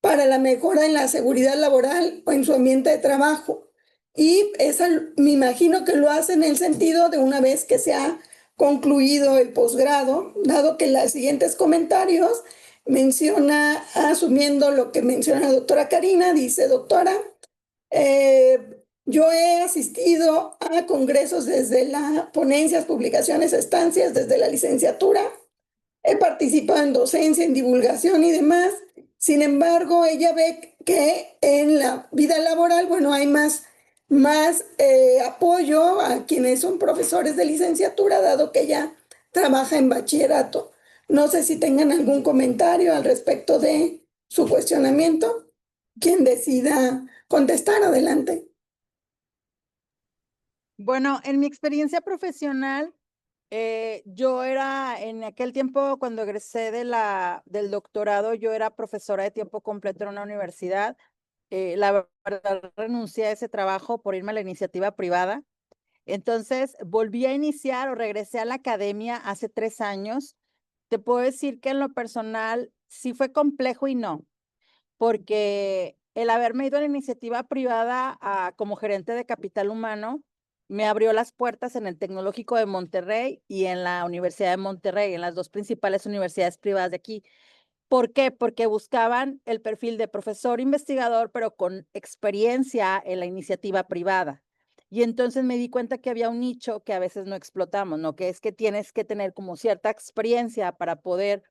para la mejora en la seguridad laboral o en su ambiente de trabajo. Y esa, me imagino que lo hace en el sentido de una vez que se ha concluido el posgrado, dado que los siguientes comentarios menciona, asumiendo lo que menciona la doctora Karina, dice, doctora, yo he asistido a congresos desde las ponencias, publicaciones, estancias, desde la licenciatura, he participado en docencia, en divulgación y demás. Sin embargo, ella ve que en la vida laboral, bueno, hay más apoyo a quienes son profesores de licenciatura, dado que ella trabaja en bachillerato. No sé si tengan algún comentario al respecto de su cuestionamiento. Quien decida contestar, adelante. Bueno, en mi experiencia profesional, yo era en aquel tiempo cuando egresé del doctorado, yo era profesora de tiempo completo en una universidad. La verdad renuncié a ese trabajo por irme a la iniciativa privada. Entonces volví a iniciar o regresé a la academia hace 3 años. Te puedo decir que en lo personal sí fue complejo y no, porque el haberme ido a la iniciativa privada como gerente de capital humano me abrió las puertas en el Tecnológico de Monterrey y en la Universidad de Monterrey, en las dos principales universidades privadas de aquí. ¿Por qué? Porque buscaban el perfil de profesor investigador, pero con experiencia en la iniciativa privada. Y entonces me di cuenta que había un nicho que a veces no explotamos, ¿no? Que es que tienes que tener como cierta experiencia para poder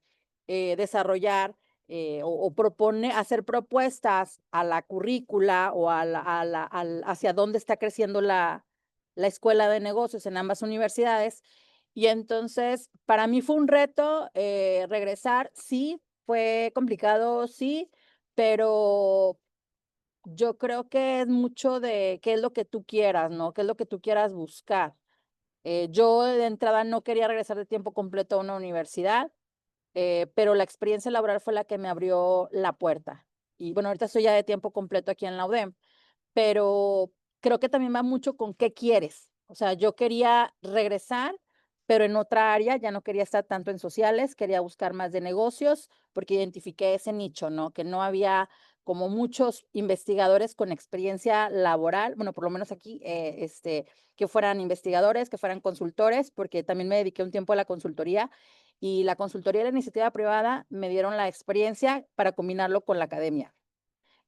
desarrollar o proponer, hacer propuestas a la currícula o hacia dónde está creciendo la escuela de negocios en ambas universidades. Y entonces, para mí fue un reto regresar, sí, fue complicado, sí, pero yo creo que es mucho de qué es lo que tú quieras, ¿no? ¿Qué es lo que tú quieras buscar? Yo de entrada no quería regresar de tiempo completo a una universidad, pero la experiencia laboral fue la que me abrió la puerta. Y bueno, ahorita estoy ya de tiempo completo aquí en la UDEM, pero creo que también va mucho con qué quieres. O sea, yo quería regresar, pero en otra área, ya no quería estar tanto en sociales, quería buscar más de negocios, porque identifiqué ese nicho, ¿no? Que no había como muchos investigadores con experiencia laboral, bueno, por lo menos aquí, que fueran investigadores, que fueran consultores, porque también me dediqué un tiempo a la consultoría y la consultoría y la iniciativa privada me dieron la experiencia para combinarlo con la academia.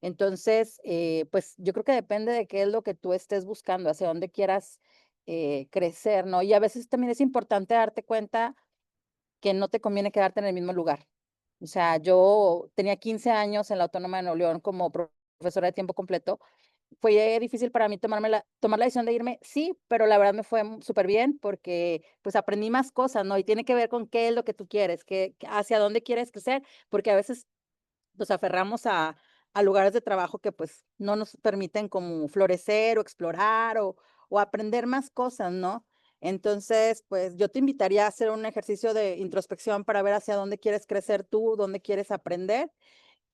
Entonces, pues yo creo que depende de qué es lo que tú estés buscando, hacia dónde quieras crecer, ¿no? Y a veces también es importante darte cuenta que no te conviene quedarte en el mismo lugar. O sea, yo tenía 15 años en la Autónoma de Nuevo León como profesora de tiempo completo. Fue difícil para mí tomar la decisión de irme, sí, pero la verdad me fue súper bien porque pues aprendí más cosas, ¿no? Y tiene que ver con qué es lo que tú quieres, hacia dónde quieres crecer, porque a veces nos aferramos a lugares de trabajo que pues no nos permiten como florecer o explorar o aprender más cosas, ¿no? Entonces, pues yo te invitaría a hacer un ejercicio de introspección para ver hacia dónde quieres crecer tú, dónde quieres aprender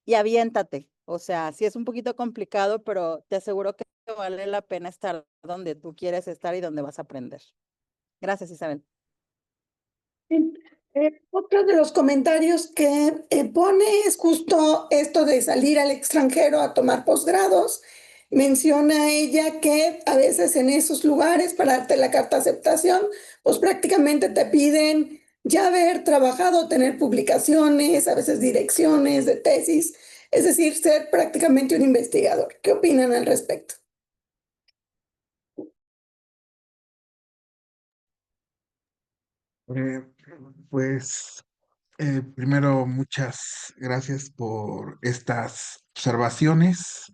y aviéntate. O sea, sí es un poquito complicado, pero te aseguro que vale la pena estar donde tú quieres estar y donde vas a aprender. Gracias, Isabel. Bien. Otro de los comentarios que pone es justo esto de salir al extranjero a tomar posgrados. Menciona ella que a veces en esos lugares para darte la carta de aceptación, pues prácticamente te piden ya haber trabajado, tener publicaciones, a veces direcciones de tesis, es decir, ser prácticamente un investigador. ¿Qué opinan al respecto? Eh, pues primero, muchas gracias por estas observaciones.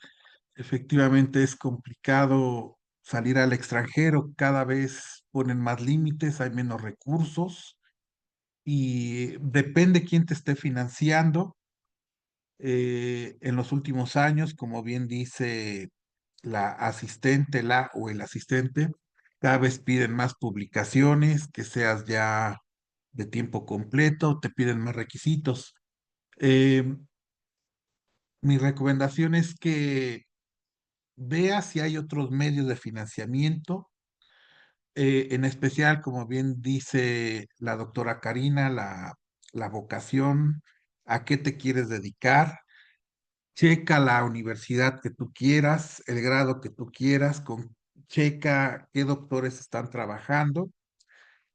Efectivamente es complicado salir al extranjero, cada vez ponen más límites, hay menos recursos y depende quién te esté financiando. En los últimos años, como bien dice la asistente, la o el asistente, cada vez piden más publicaciones, que seas ya de tiempo completo, te piden más requisitos. Eh, Mi recomendación es que veas si hay otros medios de financiamiento, en especial, como bien dice la doctora Karina, la vocación, a qué te quieres dedicar. Checa la universidad que tú quieras, el grado que tú quieras, checa qué doctores están trabajando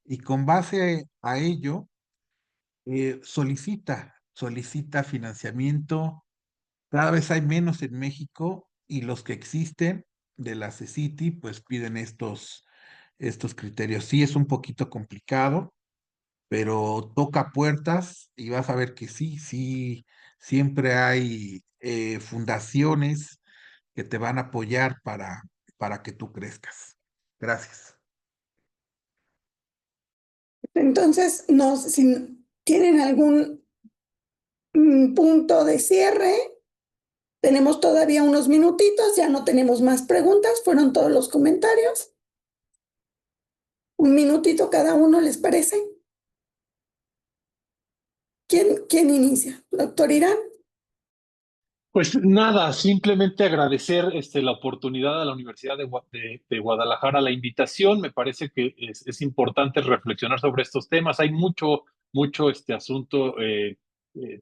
y con base a ello, solicita financiamiento. Cada vez hay menos en México y los que existen de la CECITI pues piden estos criterios. Sí, es un poquito complicado, pero toca puertas y vas a ver que sí, sí, siempre hay fundaciones que te van a apoyar para que tú crezcas. Gracias. Entonces, no, si tienen algún punto de cierre, tenemos todavía unos minutitos, ya no tenemos más preguntas, fueron todos los comentarios. Un minutito cada uno, ¿les parece? ¿Quién inicia? ¿Doctor Irán? Pues nada, simplemente agradecer la oportunidad a la Universidad de Guadalajara, la invitación. Me parece que es importante reflexionar sobre estos temas. Hay mucho asunto,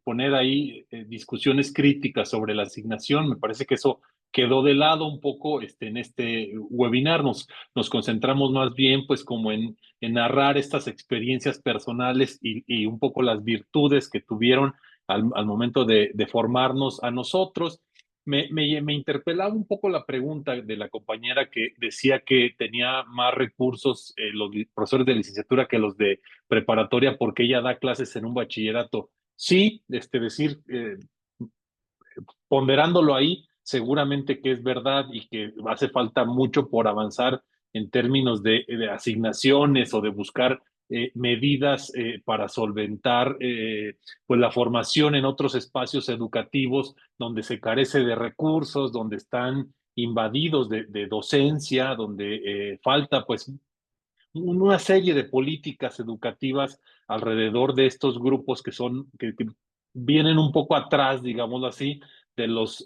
poner ahí discusiones críticas sobre la asignación. Me parece que eso quedó de lado un poco en este webinar. Nos concentramos más bien pues como en narrar estas experiencias personales y un poco las virtudes que tuvieron al momento de formarnos a nosotros. Me interpelaba un poco la pregunta de la compañera que decía que tenía más recursos los profesores de licenciatura que los de preparatoria porque ella da clases en un bachillerato. Sí, ponderándolo ahí, seguramente que es verdad y que hace falta mucho por avanzar en términos de asignaciones o de buscar medidas para solventar pues la formación en otros espacios educativos donde se carece de recursos, donde están invadidos de docencia, donde falta pues una serie de políticas educativas alrededor de estos grupos que vienen un poco atrás, digámoslo así, de los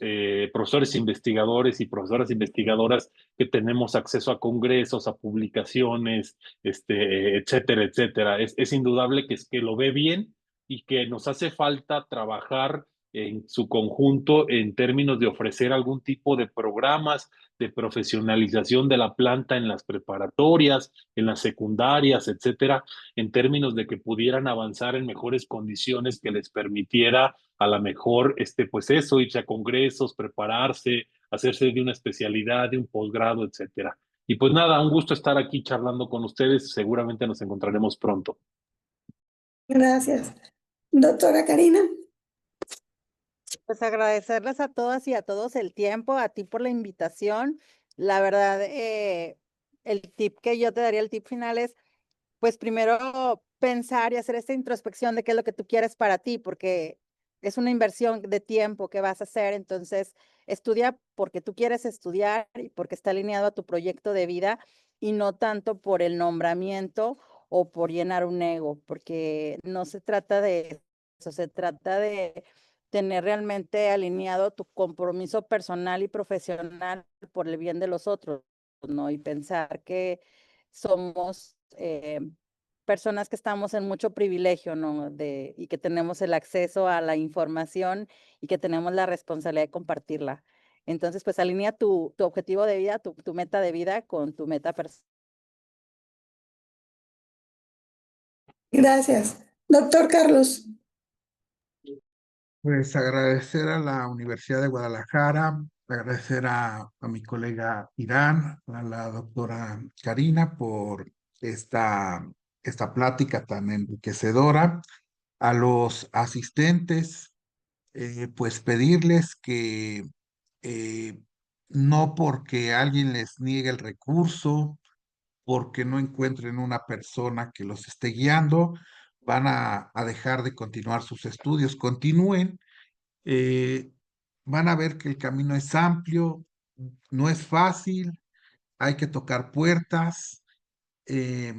profesores investigadores y profesoras investigadoras que tenemos acceso a congresos, a publicaciones, etcétera, etcétera. Es indudable que lo ve bien y que nos hace falta trabajar en su conjunto en términos de ofrecer algún tipo de programas de profesionalización de la planta en las preparatorias, en las secundarias, etcétera, en términos de que pudieran avanzar en mejores condiciones que les permitiera a la mejor, pues eso, irse a congresos, prepararse, hacerse de una especialidad, de un posgrado, etcétera. Y pues nada, un gusto estar aquí charlando con ustedes. Seguramente nos encontraremos pronto. Gracias. Doctora Karina. Pues agradecerles a todas y a todos el tiempo, a ti por la invitación. La verdad, el tip que yo te daría, el tip final es, pues primero pensar y hacer esta introspección de qué es lo que tú quieres para ti, porque es una inversión de tiempo que vas a hacer. Entonces, estudia porque tú quieres estudiar y porque está alineado a tu proyecto de vida y no tanto por el nombramiento o por llenar un ego, porque no se trata de eso, se trata de tener realmente alineado tu compromiso personal y profesional por el bien de los otros, ¿no? Y pensar que somos personas que estamos en mucho privilegio, ¿no? Y que tenemos el acceso a la información y que tenemos la responsabilidad de compartirla. Entonces, pues alinea tu objetivo de vida, tu meta de vida con tu meta personal. Gracias. Doctor Carlos. Pues agradecer a la Universidad de Guadalajara, agradecer a mi colega Irán, a la doctora Karina por esta plática tan enriquecedora, a los asistentes, pues pedirles que eh, no porque alguien les niegue el recurso, porque no encuentren una persona que los esté guiando, van a dejar de continuar sus estudios. Continúen, eh, van a ver que el camino es amplio, no es fácil, hay que tocar puertas. eh,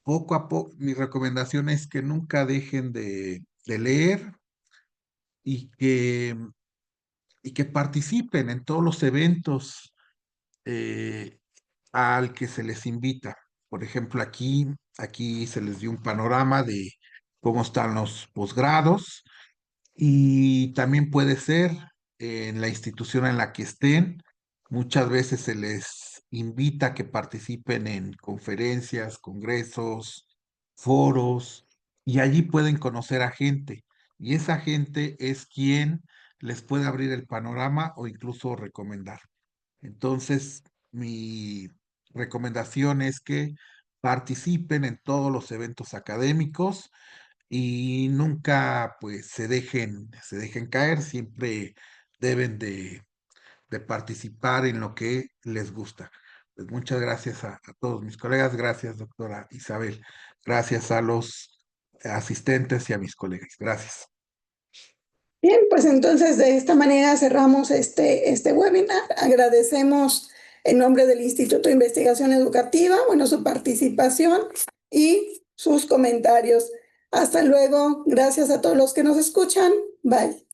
Poco a poco, mi recomendación es que nunca dejen de leer y que participen en todos los eventos eh, al que se les invita. Por ejemplo, aquí se les dio un panorama de cómo están los posgrados y también puede ser en la institución en la que estén. Muchas veces se les invita a que participen en conferencias, congresos, foros, y allí pueden conocer a gente. Y esa gente es quien les puede abrir el panorama o incluso recomendar. Entonces, mi recomendación es que participen en todos los eventos académicos y nunca pues se dejen caer, siempre deben de participar en lo que les gusta. Pues muchas gracias a todos mis colegas, gracias doctora Isabel, gracias a los asistentes y a mis colegas, gracias. Bien, pues entonces de esta manera cerramos este webinar. Agradecemos en nombre del Instituto de Investigación Educativa, bueno, su participación y sus comentarios. Hasta luego. Gracias a todos los que nos escuchan. Bye.